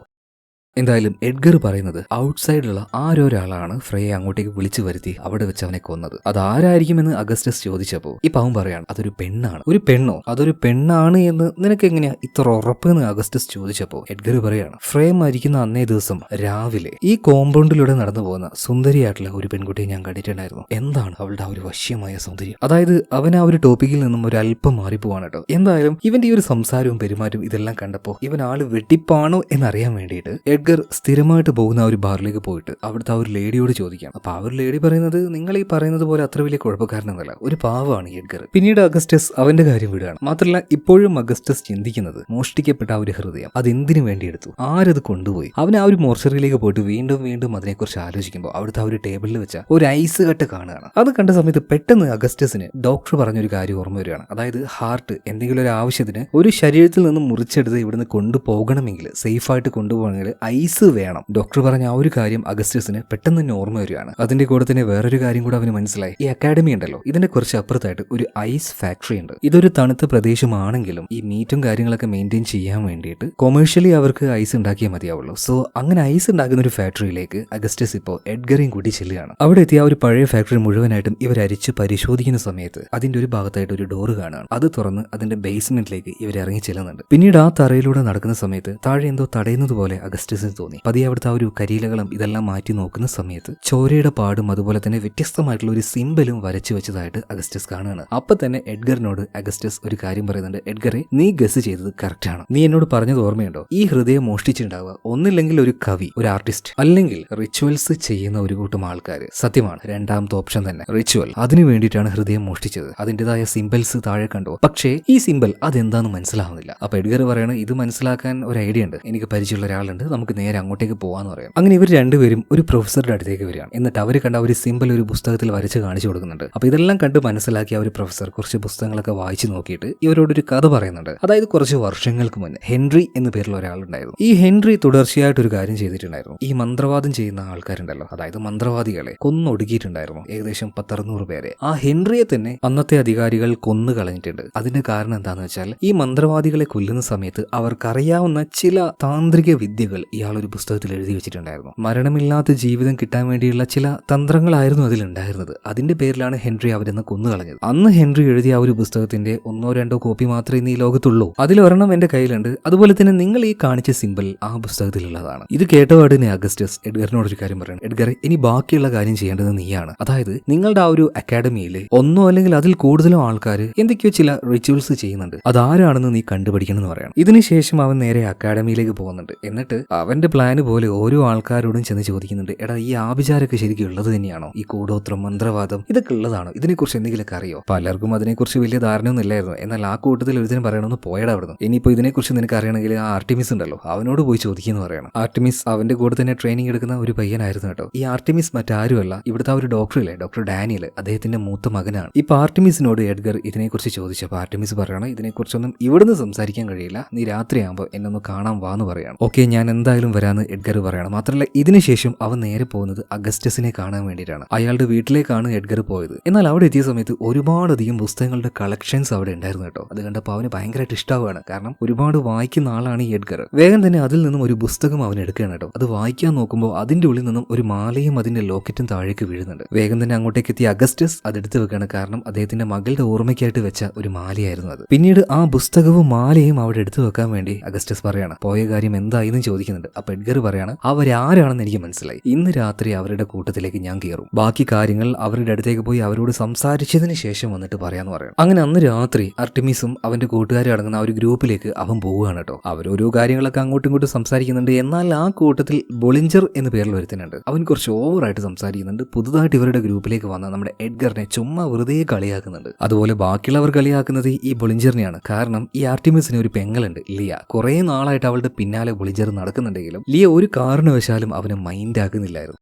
എന്തായാലും എഡ്ഗർ പറയുന്നത് ഔട്ട്സൈഡിലുള്ള ആരൊരാളാണ് ഫ്രേയെ അങ്ങോട്ടേക്ക് വിളിച്ചു വരുത്തി അവിടെ വെച്ച് അവനെ കൊന്നത്. അതാരായിരിക്കുമെന്ന് അഗസ്റ്റസ് ചോദിച്ചപ്പോൾ ഈ പാവം പറയാണ്, അതൊരു പെണ്ണാണ്. ഒരു പെണ്ണോ? അതൊരു പെണ്ണാണ് എന്ന് നിനക്ക് എങ്ങനെയാ ഇത്ര ഉറപ്പ് എന്ന് അഗസ്റ്റസ് ചോദിച്ചപ്പോൾ എഡ്ഗർ പറയാണ്, ഫ്രേ മരിക്കുന്ന അന്നേ ദിവസം രാവിലെ ഈ കോമ്പൗണ്ടിലൂടെ നടന്നു പോകുന്ന സുന്ദരിയായിട്ടുള്ള ഒരു പെൺകുട്ടിയെ ഞാൻ കണ്ടിട്ടുണ്ടായിരുന്നു. എന്താണ് അവളുടെ ആ ഒരു വശ്യമായ സൗന്ദര്യം. അതായത് അവൻ ആ ഒരു ടോപ്പിക്കിൽ നിന്നും ഒരു അല്പം മാറിപ്പോവാണ് കേട്ടോ. എന്തായാലും ഇവന്റെ ഈ ഒരു സംസാരവും പെരുമാറ്റവും ഇതെല്ലാം കണ്ടപ്പോൾ ഇവൻ ആള് വെട്ടിപ്പാണോ എന്നറിയാൻ വേണ്ടിയിട്ട് എഡ്ഗർ സ്ഥിരമായിട്ട് പോകുന്ന ആ ഒരു ബാറിലേക്ക് പോയിട്ട് അവിടുത്തെ ആ ഒരു ലേഡിയോട് ചോദിക്കാം. അപ്പൊ ആ ഒരു ലേഡി പറയുന്നത്, നിങ്ങൾ ഈ പറയുന്നത് പോലെ അത്ര വലിയ കുഴപ്പക്കാരനൊന്നുമല്ല, ഒരു പാവമാണ് ഈ എഡ്ഗർ. പിന്നീട് അഗസ്റ്റസ് അവന്റെ കാര്യം വിടുകയാണ്. മാത്രമല്ല ഇപ്പോഴും അഗസ്റ്റസ് ചിന്തിക്കുന്നത് മോഷ്ടിക്കപ്പെട്ട ആ ഒരു ഹൃദയം അതെന്തിനു വേണ്ടി എടുത്തു, ആരത് കൊണ്ടുപോയി. അവൻ ആ ഒരു മോർച്ചറിയിലേക്ക് പോയിട്ട് വീണ്ടും വീണ്ടും അതിനെക്കുറിച്ച് ആലോചിക്കുമ്പോൾ അവിടുത്തെ ആ ഒരു ടേബിളിൽ വെച്ച ഒരു ഐസ് കട്ട് കാണുകയാണ്. അത് കണ്ട സമയത്ത് പെട്ടെന്ന് അഗസ്റ്റസിന് ഡോക്ടർ പറഞ്ഞൊരു കാര്യം ഓർമ്മ വരികയാണ്. അതായത് ഹാർട്ട് എന്തെങ്കിലും ഒരു ആവശ്യത്തിന് ഒരു ശരീരത്തിൽ നിന്ന് മുറിച്ചെടുത്ത് ഇവിടുന്ന് കൊണ്ടുപോകണമെങ്കിൽ, സേഫായിട്ട് കൊണ്ടുപോകണമെങ്കിൽ ഐസ് വേണം. ഡോക്ടർ പറഞ്ഞ ആ ഒരു കാര്യം അഗസ്റ്റസിന് പെട്ടെന്ന് തന്നെ ഓർമ്മ വരികയാണ്. അതിന്റെ കൂടെ തന്നെ വേറൊരു കാര്യം കൂടെ അവന് മനസ്സിലായി. ഈ അക്കാഡമി ഉണ്ടല്ലോ, ഇതിന്റെ കുറച്ച് അപ്പുറത്തായിട്ട് ഒരു ഐസ് ഫാക്ടറി ഉണ്ട്. ഇതൊരു തണുത്ത പ്രദേശമാണെങ്കിലും ഈ മീറ്റും കാര്യങ്ങളൊക്കെ മെയിൻറ്റെയിൻ ചെയ്യാൻ വേണ്ടിയിട്ട് കൊമേഴ്ഷ്യലി അവർക്ക് ഐസ് ഉണ്ടാക്കിയേ മതിയാവുള്ളൂ. സോ അങ്ങനെ ഐസ് ഉണ്ടാക്കുന്ന ഒരു ഫാക്ടറിയിലേക്ക് അഗസ്റ്റസ് ഇപ്പോൾ എഡ്ഗറേയും കൂടി ചെല്ലുകയാണ്. അവിടെ എത്തിയ ആ ഒരു പഴയ ഫാക്ടറി മുഴുവനായിട്ടും ഇവർ അരിച്ച് പരിശോധിക്കുന്ന സമയത്ത് അതിന്റെ ഒരു ഭാഗത്തായിട്ട് ഒരു ഡോറ് കാണുകയാണ്. അത് തുറന്ന് അതിന്റെ ബേസ്മെന്റിലേക്ക് ഇവർ ഇറങ്ങി ചെല്ലുന്നുണ്ട്. പിന്നീട് ആ തറയിലൂടെ നടക്കുന്ന സമയത്ത് താഴെ എന്തോ തടയുന്നത് പോലെ അഗസ്റ്റസിന് തോന്നി. പതിയെ അവിടുത്തെ ആ ഒരു കരിയിലകളും ഇതെല്ലാം മാറ്റി നോക്കുന്ന സമയത്ത് ചോരയുടെ പാടും അതുപോലെ തന്നെ വ്യത്യസ്തമായിട്ടുള്ള ഒരു സിംബലും വരച്ചു വെച്ചതായിട്ട് അഗസ്റ്റസ് കാണുകയാണ്. അപ്പൊ തന്നെ എഡ്ഗറിനോട് അഗസ്റ്റസ് ഒരു കാര്യം പറയുന്നുണ്ട്. എഡ്ഗറെ, നീ ഗസ് ചെയ്തത് കറക്റ്റ് ആണ്. നീ എന്നോട് പറഞ്ഞത് ഓർമ്മയുണ്ടോ? ഈ ഹൃദയം മോഷ്ടിച്ചിട്ടുണ്ടാവുക ഒന്നില്ലെങ്കിൽ ഒരു കവി, ഒരു ആർട്ടിസ്റ്റ്, അല്ലെങ്കിൽ റിച്വൽസ് ചെയ്യുന്ന ഒരു കൂട്ടം ആൾക്കാർ. സത്യമാണ്, രണ്ടാമത്തെ ഓപ്ഷൻ തന്നെ, റിച്വൽ. അതിനു വേണ്ടിയിട്ടാണ് ഹൃദയം മോഷ്ടിച്ചത്. അതിൻ്റെതായ സിംബൽസ് താഴെ കണ്ടു. പക്ഷേ ഈ സിംബൽ അതെന്താന്ന് മനസ്സിലാവുന്നില്ല. അപ്പൊ എഡ്ഗർ പറയണ, ഇത് മനസ്സിലാക്കാൻ ഒരു ഐഡിയ ഉണ്ട്, എനിക്ക് പരിചയമുള്ള ഒരാളുണ്ട്, നമുക്ക് നേരെ അങ്ങോട്ടേക്ക് പോവാന്ന് പറയാം. അങ്ങനെ ഇവർ രണ്ടുപേരും ഒരു പ്രൊഫസറുടെ അടുത്തേക്ക് വരികയാണ്. എന്നിട്ട് അവർ കണ്ട ഒരു സിംബൽ ഒരു പുസ്തകത്തിൽ വരച്ച് കാണിച്ചു കൊടുക്കുന്നുണ്ട്. അപ്പൊ ഇതെല്ലാം കണ്ട് മനസ്സിലാക്കിയ ഒരു പ്രൊഫസർ കുറച്ച് പുസ്തകങ്ങളൊക്കെ വായിച്ചു നോക്കിയിട്ട് ഇവരോടൊരു കഥ പറയുന്നുണ്ട്. അതായത് കുറച്ച് വർഷങ്ങൾക്ക് മുന്നേ ഹെൻറി എന്ന പേരിലുള്ള ഒരാളുണ്ടായിരുന്നു. ഈ ഹെൻറി തുടർച്ചയായിട്ട് ഒരു കാര്യം ചെയ്തിട്ടുണ്ടായിരുന്നു. ഈ മന്ത്രവാദം ചെയ്യുന്ന ആൾക്കാരുണ്ടല്ലോ, അതായത് മന്ത്രവാദികളെ കൊന്നൊടുക്കിയിട്ടുണ്ടായിരുന്നു, ഏകദേശം 10-600 പേരെ. ആ ഹെൻറിയെ തന്നെ അന്നത്തെ അധികാരികൾ കൊന്നു കളഞ്ഞിട്ടുണ്ട്. അതിന്റെ കാരണം എന്താന്ന് വെച്ചാൽ ഈ മന്ത്രവാദികളെ കൊല്ലുന്ന സമയത്ത് അവർക്കറിയാവുന്ന ചില താന്ത്രിക വിദ്യകൾ ഇയാൾ ഒരു പുസ്തകത്തിൽ എഴുതി വെച്ചിട്ടുണ്ടായിരുന്നു. മരണമില്ലാത്ത ജീവിതം കിട്ടാൻ വേണ്ടിയുള്ള ചില തന്ത്രങ്ങളായിരുന്നു അതിലുണ്ടായിരുന്നത്. അതിന്റെ പേരിലാണ് ഹെൻറി അവരെന്ന് കൊന്നുകളഞ്ഞത്. അന്ന് ഹെൻറി എഴുതിയ ആ ഒരു പുസ്തകത്തിന്റെ 1-2 കോപ്പി മാത്രമേ ഇന്ന് ഈ ലോകത്തുള്ളൂ. അതിലൊരെണ്ണം എന്റെ കയ്യിലുണ്ട്. അതുപോലെ തന്നെ നിങ്ങൾ ഈ കാണിച്ച സിംബൽ ആ പുസ്തകത്തിലുള്ളതാണ്. ഇത് കേട്ടപാടിനെ അഗസ്റ്റസ് എഡ്ഗറിനോട് ഒരു കാര്യം പറയണം. എഡ്ഗറെ, ഇനി ബാക്കിയുള്ള കാര്യം ചെയ്യേണ്ടത് നീയാണ്. അതായത് നിങ്ങളുടെ ആ ഒരു അക്കാഡമിയിൽ ഒന്നോ അല്ലെങ്കിൽ അതിൽ കൂടുതലോ ആൾക്കാർ എന്തൊക്കെയോ ചില റിച്വൽസ് ചെയ്യുന്നുണ്ട്. അതാരാണെന്ന് നീ കണ്ടുപിടിക്കണം എന്ന് പറയണം. ഇതിനുശേഷം അവൻ നേരെ അക്കാഡമിയിലേക്ക് പോകുന്നുണ്ട്. എന്നിട്ട് അവന്റെ പ്ലാന് പോലെ ഓരോ ആൾക്കാരോടും ചെന്ന് ചോദിക്കുന്നുണ്ട്, എടാ, ഈ ആഭിചാരൊക്കെ ശരിക്കും ഉള്ളത് തന്നെയാണോ? ഈ കൂടോത്രം, മന്ത്രവാദം, ഇതൊക്കെ ഉള്ളതാണോ? ഇതിനെക്കുറിച്ച് എന്തെങ്കിലുമൊക്കെ അറിയോ? പലർക്കും അതിനെക്കുറിച്ച് വലിയ ധാരണയൊന്നും ഇല്ലായിരുന്നു. എന്നാൽ ആ കൂട്ടത്തിൽ ഒരുത്തിനും പറയണമെന്ന് പോയടാ അവിടുന്ന്. ഇനിയിപ്പോൾ ഇതിനെക്കുറിച്ച് നിനക്ക് അറിയണമെങ്കിൽ ആ ആർട്ടിമിസ് ഉണ്ടല്ലോ, അവനോട് പോയി ചോദിക്കുമെന്ന് പറയണം. ആർട്ടിമിസ് അവന്റെ കൂടെ തന്നെ ട്രെയിനിങ് എടുക്കുന്ന ഒരു പയ്യനായിരുന്നു കേട്ടോ. ഈ ആർട്ടിമിസ് മറ്റാരുമല്ല, ഇവിടുത്തെ ആ ഒരു ഡോക്ടറില്ലേ, ഡോക്ടർ ഡാനിയൽ, അദ്ദേഹത്തിന്റെ മൂത്ത മകനാണ്. ഇപ്പൊ ആർട്ടിമിസിനോട് എഡ്ഗർ ഇതിനെക്കുറിച്ച് ചോദിച്ചപ്പോൾ ആർട്ടിമിസ് പറയണം, ഇതിനെക്കുറിച്ചൊന്നും ഇവിടുന്ന് സംസാരിക്കാൻ കഴിയില്ല, നീ രാത്രിയാകുമ്പോൾ എന്നെ ഒന്ന് കാണാൻ വാന്ന് പറയണം. ഓക്കെ, ഞാൻ എന്തായാലും വരാന്ന് എഡ്ഗർ പറയണം. മാത്രമല്ല ഇതിനുശേഷം അവൻ നേരെ പോകുന്നത് അഗസ്റ്റസിനെ കാണാൻ വേണ്ടിയിട്ടാണ്. അയാളുടെ വീട്ടിലേക്കാണ് എഡ്ഗർ പോയത്. എന്നാൽ അവിടെ എത്തിയ സമയത്ത് ഒരുപാടധികം പുസ്തകങ്ങളുടെ കളക്ഷൻസ് അവിടെ ഉണ്ടായിരുന്നു കേട്ടോ. അത് കണ്ടപ്പോൾ അവന് ഭയങ്കരമായിട്ട് ഇഷ്ടമാവുകയാണ്. കാരണം ഒരുപാട് വായിക്കുന്ന ആളാണ് ഈ എഡ്ഗർ. വേഗം തന്നെ അതിൽ നിന്നും ഒരു പുസ്തകം അവൻ എടുക്കുകയാണ് കേട്ടോ. അത് വായിക്കാൻ നോക്കുമ്പോൾ അതിന്റെ ഉള്ളിൽ നിന്നും ഒരു മാലയും അതിന്റെ ലോക്കറ്റും താഴേക്ക് വീഴുന്നുണ്ട്. വേഗം തന്നെ അങ്ങോട്ടേക്ക് എത്തിയ അഗസ്റ്റസ് അതെടുത്ത് വെക്കുകയാണ്. കാരണം അദ്ദേഹത്തിന്റെ മകളുടെ ഓർമ്മയ്ക്കായിട്ട് വെച്ച ഒരു മാലയായിരുന്നു അത്. പിന്നീട് ആ പുസ്തകവും മാലയും അവിടെ എടുത്തു വെക്കാൻ വേണ്ടി അഗസ്റ്റസ് പറയാണ്, പോയ കാര്യം എന്തായെന്ന് ചോദിക്കുന്നുണ്ട്. അപ്പൊ എഡ്ഗർ പറയാണ്, അവരാരാണെന്ന് എനിക്ക് മനസ്സിലായി. ഇന്ന് രാത്രി അവരുടെ കൂട്ടത്തിലേക്ക് ഞാൻ കയറും. ബാക്കി കാര്യങ്ങൾ അവരുടെ അടുത്തേക്ക് പോയി അവരോട് സംസാരിച്ചതിന് ശേഷം വന്നിട്ട് പറയാന്ന് പറയണം. അങ്ങനെ അന്ന് രാത്രി ആർട്ടിമിസും അവന്റെ കൂട്ടുകാരും അടങ്ങുന്ന ആ ഒരു ഗ്രൂപ്പിലേക്ക് അവൻ പോവുകയാണ് കേട്ടോ. അവരോരോ കാര്യങ്ങളൊക്കെ അങ്ങോട്ടും ഇങ്ങോട്ടും സംസാരിക്കുന്നുണ്ട്. എന്നാൽ ആ കൂട്ടത്തിൽ ബൊളിഞ്ചർ എന്ന പേരിൽ ഒരുത്തനുണ്ട്. അവൻ കുറച്ച് ഓവറായിട്ട് സംസാരിക്കുന്നുണ്ട്. പുതുതായിട്ട് ഇവരുടെ ഗ്രൂപ്പിലേക്ക് വന്ന നമ്മുടെ എഡ്ഗറിനെ ചുമ്മാ വെറുതെ കളിയാക്കുന്നുണ്ട്. അതുപോലെ ബാക്കിയുള്ളവർ കളിയാക്കുന്നത് ഈ ബൊളിഞ്ചറിനെയാണ്. കാരണം ഈ ആർട്ടിമിസിന് ഒരു പെങ്ങളുണ്ട്, ലിയ. കുറെ നാളായിട്ട് അവളുടെ പിന്നാലെ ബൊളിഞ്ചർ നടക്കുന്നുണ്ടെങ്കിലും ലിയ ഒരു കാരണവശാലും അവനെ മൈൻഡ് ആക്കുന്നില്ലായിരുന്നു.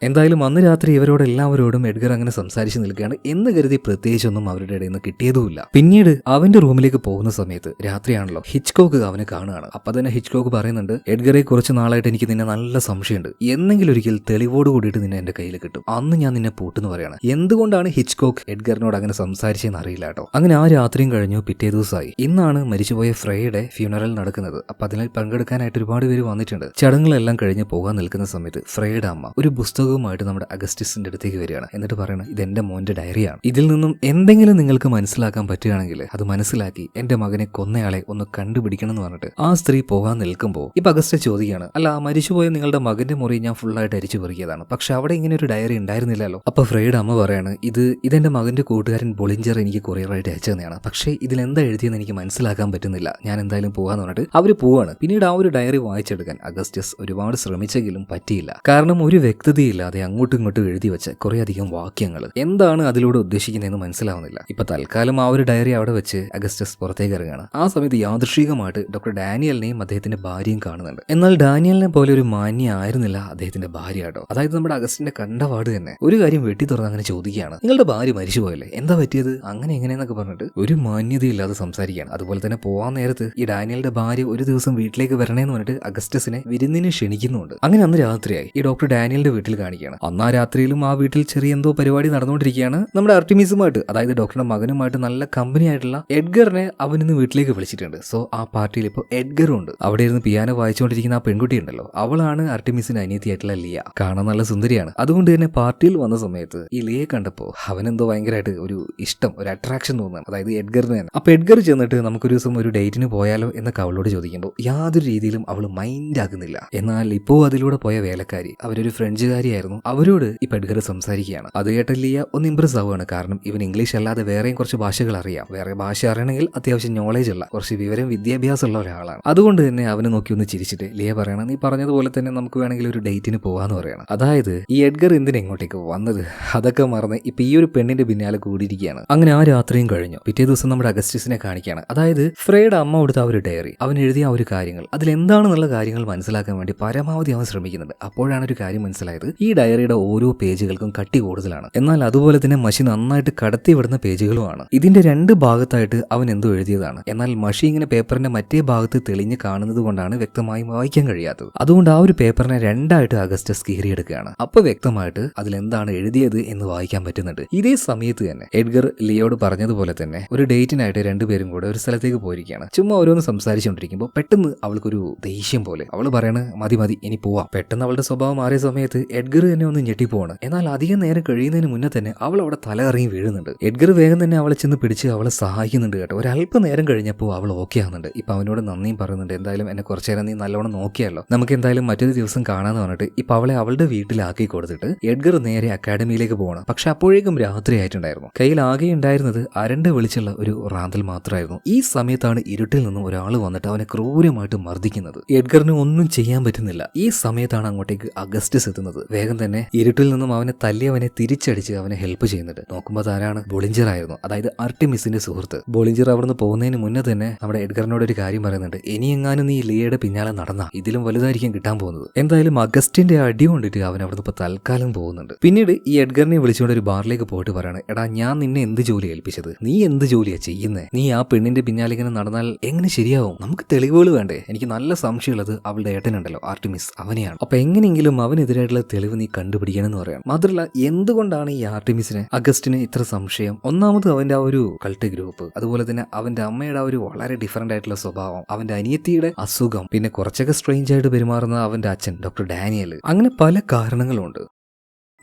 എന്തായാലും അന്ന് രാത്രി ഇവരോടെല്ലാവരോടും എഡ്ഗർ അങ്ങനെ സംസാരിച്ച് നിൽക്കുകയാണ്. എന്ന് കരുതി പ്രത്യേകിച്ചൊന്നും അവരുടെ ഇടയിൽ നിന്ന് കിട്ടിയതുമില്ല. പിന്നീട് അവന്റെ റൂമിലേക്ക് പോകുന്ന സമയത്ത് രാത്രിയാണല്ലോ, ഹിച്ച്കോക്ക് അവനെ കാണുകയാണ്. അപ്പൊ തന്നെ ഹിച്ച്കോക്ക് പറയുന്നുണ്ട്, എഡ്ഗറെ, കുറച്ച് നാളായിട്ട് എനിക്ക് നിന്നെ നല്ല സംശയമുണ്ട്. എന്നെങ്കിലും ഒരിക്കൽ തെളിവോട് കൂടിയിട്ട് നിന്നെ എന്റെ കയ്യിൽ കിട്ടും, അന്ന് ഞാൻ നിന്നെ പൂട്ടെന്ന് പറയാണ്. എന്തുകൊണ്ടാണ് ഹിച്ച്കോക്ക് എഡ്ഗറിനോട് അങ്ങനെ സംസാരിച്ചെന്ന് അറിയില്ല കേട്ടോ. അങ്ങനെ ആ രാത്രിയും കഴിഞ്ഞു. പിറ്റേ ദിവസമായി. ഇന്നാണ് മരിച്ചുപോയ ഫ്രൈയുടെ ഫ്യൂണറൽ നടക്കുന്നത്. അപ്പൊ അതിൽ പങ്കെടുക്കാനായിട്ട് ഒരുപാട് പേര് വന്നിട്ടുണ്ട്. ചടങ്ങുകളെല്ലാം കഴിഞ്ഞ് പോകാൻ നിൽക്കുന്ന സമയത്ത് ഫ്രൈയുടെ അമ്മ ഒരു പുസ്തകവുമായിട്ട് നമ്മുടെ അഗസ്റ്റസിന്റെ അടുത്തേക്ക് വരികയാണ്. എന്നിട്ട് പറയണം, ഇതെന്റെ മോന്റെ ഡയറിയാണ്. ഇതിൽ നിന്നും എന്തെങ്കിലും നിങ്ങൾക്ക് മനസ്സിലാക്കാൻ പറ്റുകയാണെങ്കിൽ അത് മനസ്സിലാക്കി എന്റെ മകനെ കൊന്നയാളെ ഒന്ന് കണ്ടുപിടിക്കണം എന്ന് പറഞ്ഞിട്ട് ആ സ്ത്രീ പോകാൻ നിൽക്കുമ്പോൾ ഇപ്പൊ അഗസ്റ്റസ് ചോദിക്കുകയാണ്, അല്ല, മരിച്ചുപോയ നിങ്ങളുടെ മകന്റെ മുറി ഞാൻ ഫുള്ളായിട്ട് അരിച്ചു പെറുക്കിയതാണ്, പക്ഷെ അവിടെ ഇങ്ങനെ ഒരു ഡയറി ഉണ്ടായിരുന്നില്ലല്ലോ. അപ്പൊ ഫ്രൈയുടെ അമ്മ പറയാണ്, ഇതെന്റെ മകന്റെ കൂട്ടുകാരൻ ബൊളിഞ്ചർ എനിക്ക് കൊറിയറായിട്ട് അയച്ചു തന്നെയാണ്, പക്ഷേ ഇതിലെന്താ എഴുതിയെന്ന് എനിക്ക് മനസ്സിലാക്കാൻ പറ്റുന്നില്ല, ഞാൻ എന്തായാലും പോകാന്ന് പറഞ്ഞിട്ട് അവര് പോവാണ്. പിന്നീട് ആ ഒരു ഡയറി വായിച്ചെടുക്കാൻ അഗസ്റ്റസ് ഒരുപാട് ശ്രമിച്ചെങ്കിലും പറ്റിയില്ല. കാരണം ഒരു വ്യക്തതയില്ല അർത്ഥമില്ലാതെ അങ്ങോട്ടും ഇങ്ങോട്ടും എഴുതി വെച്ച കുറേയധികം വാക്യങ്ങൾ. എന്താണ് അതിലൂടെ ഉദ്ദേശിക്കുന്നതെന്ന് മനസ്സിലാവുന്നില്ല. ഇപ്പൊ തൽക്കാലം ആ ഒരു ഡയറി അവിടെ വെച്ച് അഗസ്റ്റസ് പുറത്തേക്ക് ഇറങ്ങുകയാണ്. ആ സമയത്ത് യാദൃശ്ചികമായിട്ട് ഡോക്ടർ ഡാനിയലിനെയും അദ്ദേഹത്തിന്റെ ഭാര്യയും കാണുന്നുണ്ട്. എന്നാൽ ഡാനിയലിനെ പോലെ ഒരു മാന്യ ആയിരുന്നില്ല അദ്ദേഹത്തിന്റെ ഭാര്യ കേട്ടോ. അതായത് നമ്മുടെ അഗസ്റ്റിന്റെ കണ്ടപാട് തന്നെ ഒരു കാര്യം വെട്ടി തുറന്ന് അങ്ങനെ ചോദിക്കുകയാണ്, നിങ്ങളുടെ ഭാര്യ മരിച്ചുപോയല്ലേ, എന്താ പറ്റിയത്, അങ്ങനെ എങ്ങനെയെന്നൊക്കെ പറഞ്ഞിട്ട് ഒരു മാന്യതയില്ലാതെ സംസാരിക്കുകയാണ്. അതുപോലെ തന്നെ പോവാൻ നേരത്ത് ഈ ഡാനിയലിന്റെ ഭാര്യ ഒരു ദിവസം വീട്ടിലേക്ക് വരണേന്ന് പറഞ്ഞിട്ട് അഗസ്റ്റസിനെ വിരുന്നിന് ക്ഷണിക്കുന്നുണ്ട്. അങ്ങനെ അന്ന് രാത്രിയായി ഈ ഡോക്ടർ ഡാനിയലിന്റെ വീട്ടിൽ കാണിക്കുകയാണ്. അന്ന് ആ രാത്രിയിലും ആ വീട്ടിൽ ചെറിയ എന്തോ പരിപാടി നടന്നുകൊണ്ടിരിക്കുകയാണ്. നമ്മുടെ ആർട്ടിമിസുമായിട്ട്, അതായത് ഡോക്ടറുടെ മകനുമായിട്ട് നല്ല കമ്പനി ആയിട്ടുള്ള എഡ്ഗറിനെ അവനിന്ന് വീട്ടിലേക്ക് വിളിച്ചിട്ടുണ്ട്. സോ ആ പാർട്ടിയിൽ ഇപ്പോൾ എഡ്ഗറും ഉണ്ട്. അവിടെ ഇരുന്ന് പിയാനോ വായിച്ചുകൊണ്ടിരിക്കുന്ന ആ പെൺകുട്ടി ഉണ്ടല്ലോ, അവളാണ് ആർട്ടിമിസിന്റെ അനിയത്തിയായിട്ടുള്ള ലിയ. കാണാൻ നല്ല സുന്ദരിയാണ്. അതുകൊണ്ട് തന്നെ പാർട്ടിയിൽ വന്ന സമയത്ത് ഈ ലിയെ കണ്ടപ്പോൾ അവനെന്തോ ഭയങ്കരമായിട്ട് ഒരു ഇഷ്ടം, ഒരു അട്രാക്ഷൻ തോന്നുന്നു, അതായത് എഡ്ഗറിന് തന്നെ. അപ്പൊ എഡ്ഗർ ചെന്നിട്ട് നമുക്കൊരു ദിവസം ഒരു ഡേറ്റിന് പോയാലോ എന്നൊക്കെ അവളോട് ചോദിക്കുമ്പോൾ യാതൊരു രീതിയിലും അവൾ മൈൻഡ് ആകുന്നില്ല. എന്നാൽ ഇപ്പോ അതിലൂടെ പോയ വേലക്കാരി, അവരൊരു ഫ്രഞ്ചുകാരിയായിരുന്നു, അവരോട് ഇപ്പൊ എഡ്ഗർ സംസാരിക്കുകയാണ്. അത് കേട്ട ലിയ ഒന്ന് ഇംപ്രസ് ആവുകയാണ്. കാരണം ഇവൻ ഇംഗ്ലീഷ് അല്ലാതെ വേറെയും കുറച്ച് ഭാഷകൾ അറിയാം. വേറെ ഭാഷ അറിയണമെങ്കിൽ അത്യാവശ്യം നോളേജ് ഉള്ള, കുറച്ച് വിവരം വിദ്യാഭ്യാസം ഉള്ള ഒരാളാണ്. അതുകൊണ്ട് തന്നെ അവനെ നോക്കി ഒന്ന് ചിരിച്ചിട്ട് ലിയ പറയണം, നീ പറഞ്ഞതുപോലെ തന്നെ നമുക്ക് വേണമെങ്കിൽ ഒരു ഡേറ്റിന് പോവാന്ന് പറയണം. അതായത് ഈ എഡ്ഗർ എന്തിനാ ഇങ്ങോട്ടേക്ക് വന്നത് അതൊക്കെ മറന്ന് ഇപ്പൊ ഈ ഒരു പെണ്ണിന്റെ പിന്നാലെ കൂടിയിരിക്കുകയാണ്. അങ്ങനെ ആ രാത്രിയും കഴിഞ്ഞു. പിറ്റേ ദിവസം നമ്മുടെ അഗസ്റ്റസിനെ കാണിക്കുകയാണ്. അതായത് ഫ്രേയുടെ അമ്മ കൊടുത്ത ആ ഒരു ഡയറി, അവൻ എഴുതിയ ആ ഒരു കാര്യങ്ങൾ, അതിലെന്താണെന്നുള്ള കാര്യങ്ങൾ മനസ്സിലാക്കാൻ വേണ്ടി പരമാവധി അവൻ ശ്രമിക്കുന്നുണ്ട്. അപ്പോഴാണ് ഒരു കാര്യം മനസ്സിലായത്, ഈ ഡയറിയുടെ ഓരോ പേജുകൾക്കും കട്ടി കൂടുതലാണ്. എന്നാൽ അതുപോലെ തന്നെ മഷി നന്നായിട്ട് കടത്തി വിടുന്ന പേജുകളുമാണ്. ഇതിന്റെ രണ്ട് ഭാഗത്തായിട്ട് അവൻ എന്തോ എഴുതിയതാണ്. എന്നാൽ മഷി ഇങ്ങനെ പേപ്പറിന്റെ മറ്റേ ഭാഗത്ത് തെളിഞ്ഞ് കാണുന്നത് കൊണ്ടാണ് വ്യക്തമായി വായിക്കാൻ കഴിയാത്തത്. അതുകൊണ്ട് ആ ഒരു പേപ്പറിനെ രണ്ടായിട്ട് അഗസ്റ്റസ് കീറിയെടുക്കുകയാണ്. അപ്പൊ വ്യക്തമായിട്ട് അതിലെന്താണ് എഴുതിയത് എന്ന് വായിക്കാൻ പറ്റുന്നുണ്ട്. ഇതേ സമയത്ത് തന്നെ എഡ്ഗർ ലിയോട് പറഞ്ഞതുപോലെ തന്നെ ഒരു ഡേറ്റിനായിട്ട് രണ്ടുപേരും കൂടെ ഒരു സ്ഥലത്തേക്ക് പോയിരിക്കുകയാണ്. ചുമ്മാ ഓരോന്ന് സംസാരിച്ചുകൊണ്ടിരിക്കുമ്പോൾ പെട്ടെന്ന് അവൾക്കൊരു ദേഷ്യം പോലെ അവൾ പറയണ്, മതി മതി ഇനി പോവാം. പെട്ടെന്ന് അവളുടെ സ്വഭാവം മാറിയ സമയത്ത് എഡ്ഗർ തന്നെ ഒന്ന് ഞെട്ടിപ്പോവാണ്. എന്നാൽ അധികം നേരം കഴിയുന്നതിന് മുന്നേ തന്നെ അവൾ അവിടെ തല ഇറങ്ങി വീഴുന്നുണ്ട്. എഡ്ഗർ വേഗം തന്നെ അവളെ ചെന്ന് പിടിച്ച് അവളെ സഹായിക്കുന്നുണ്ട് കേട്ടോ. ഒരല്പം നേരം കഴിഞ്ഞപ്പോൾ അവൾ ഓക്കെ ആകുന്നുണ്ട്. ഇപ്പൊ അവനോട് നന്ദിയും പറയുന്നുണ്ട്, എന്തായാലും എന്നെ കുറച്ചു നേരം നീ നല്ലോണം നോക്കിയല്ലോ, നമുക്ക് എന്തായാലും മറ്റൊരു ദിവസം കാണാന്ന് പറഞ്ഞിട്ട് ഇപ്പൊ അവളെ അവളുടെ വീട്ടിലാക്കി കൊടുത്തിട്ട് എഡ്ഗർ നേരെ അക്കാഡമിയിലേക്ക് പോകണം. പക്ഷെ അപ്പോഴേക്കും രാത്രി ആയിട്ടുണ്ടായിരുന്നു. കയ്യിൽ ആകെ ഉണ്ടായിരുന്നത് അരണ്ട വെളിച്ചുള്ള ഒരു റാന്തൽ മാത്രമായിരുന്നു. ഈ സമയത്താണ് ഇരുട്ടിൽ നിന്നും ഒരാൾ വന്നിട്ട് അവനെ ക്രൂരമായിട്ട് മർദ്ദിക്കുന്നത്. എഡ്ഗറിന് ഒന്നും ചെയ്യാൻ പറ്റുന്നില്ല. ഈ സമയത്താണ് അങ്ങോട്ടേക്ക് അഗസ്റ്റസ് എത്തുന്നത്. വേഗം തന്നെ ഇരുട്ടിൽ നിന്നും അവനെ തല്ലി അവനെ തിരിച്ചടിച്ച് അവനെ ഹെൽപ്പ് ചെയ്യുന്നുണ്ട്. നോക്കുമ്പോൾ ആരാണ്, ബോളിഞ്ചർ ആയിരുന്നു, അതായത് ആർട്ടിമിസിന്റെ സുഹൃത്ത്. ബോളിഞ്ചർ അവിടുന്ന് പോകുന്നതിന് മുന്നേ തന്നെ നമ്മുടെ എഡ്ഗറിനോട് ഒരു കാര്യം പറയുന്നുണ്ട്, ഇനിയെങ്ങാനും നീ ലിയയുടെ പിന്നാലെ നടന്ന ഇതിലും വലുതായിരിക്കും കിട്ടാൻ പോകുന്നത്. എന്തായാലും അഗസ്റ്റിന്റെ അടി കൊണ്ടിട്ട് അവൻ അവിടുന്ന് ഇപ്പൊ തൽക്കാലം പോകുന്നുണ്ട്. പിന്നീട് ഈ എഡ്ഗറിനെ വിളിച്ചുകൊണ്ട് ഒരു ബാറിലേക്ക് പോയിട്ട് പറയാണ്, എടാ ഞാൻ നിന്നെ എന്ത് ജോലി ഏൽപ്പിച്ചത്, നീ എന്ത് ജോലിയാ ചെയ്യുന്നേ, നീ ആ പെണ്ണിന്റെ പിന്നാലെ ഇങ്ങനെ നടന്നാൽ എങ്ങനെ ശരിയാവും, നമുക്ക് തെളിവുകൾ വേണ്ടേ, എനിക്ക് നല്ല സംശയമുള്ളത് അവളുടെ ഏട്ടനുണ്ടല്ലോ ആർട്ടിമിസ്, അവനെയാണ്. അപ്പൊ എങ്ങനെയെങ്കിലും അവനെതിരായിട്ടുള്ള തെളിവ് നീ കണ്ടുപിടിക്കണം എന്ന് പറയാം. മാത്രമല്ല എന്തുകൊണ്ടാണ് ഈ ആർട്ടിമിസിന് അഗസ്റ്റിന് ഇത്ര സംശയം, ഒന്നാമത് അവന്റെ ആ ഒരു കൾട്ട് ഗ്രൂപ്പ്, അതുപോലെ തന്നെ അവന്റെ അമ്മയുടെ ആ ഒരു വളരെ ഡിഫറന്റ് ആയിട്ടുള്ള സ്വഭാവം, അവന്റെ അനിയത്തിയുടെ അസുഖം, പിന്നെ കുറച്ചൊക്കെ സ്ട്രേഞ്ച് ആയിട്ട് പെരുമാറുന്ന അവന്റെ അച്ഛൻ ഡോക്ടർ ഡാനിയൽ, അങ്ങനെ പല കാരണങ്ങളുണ്ട്.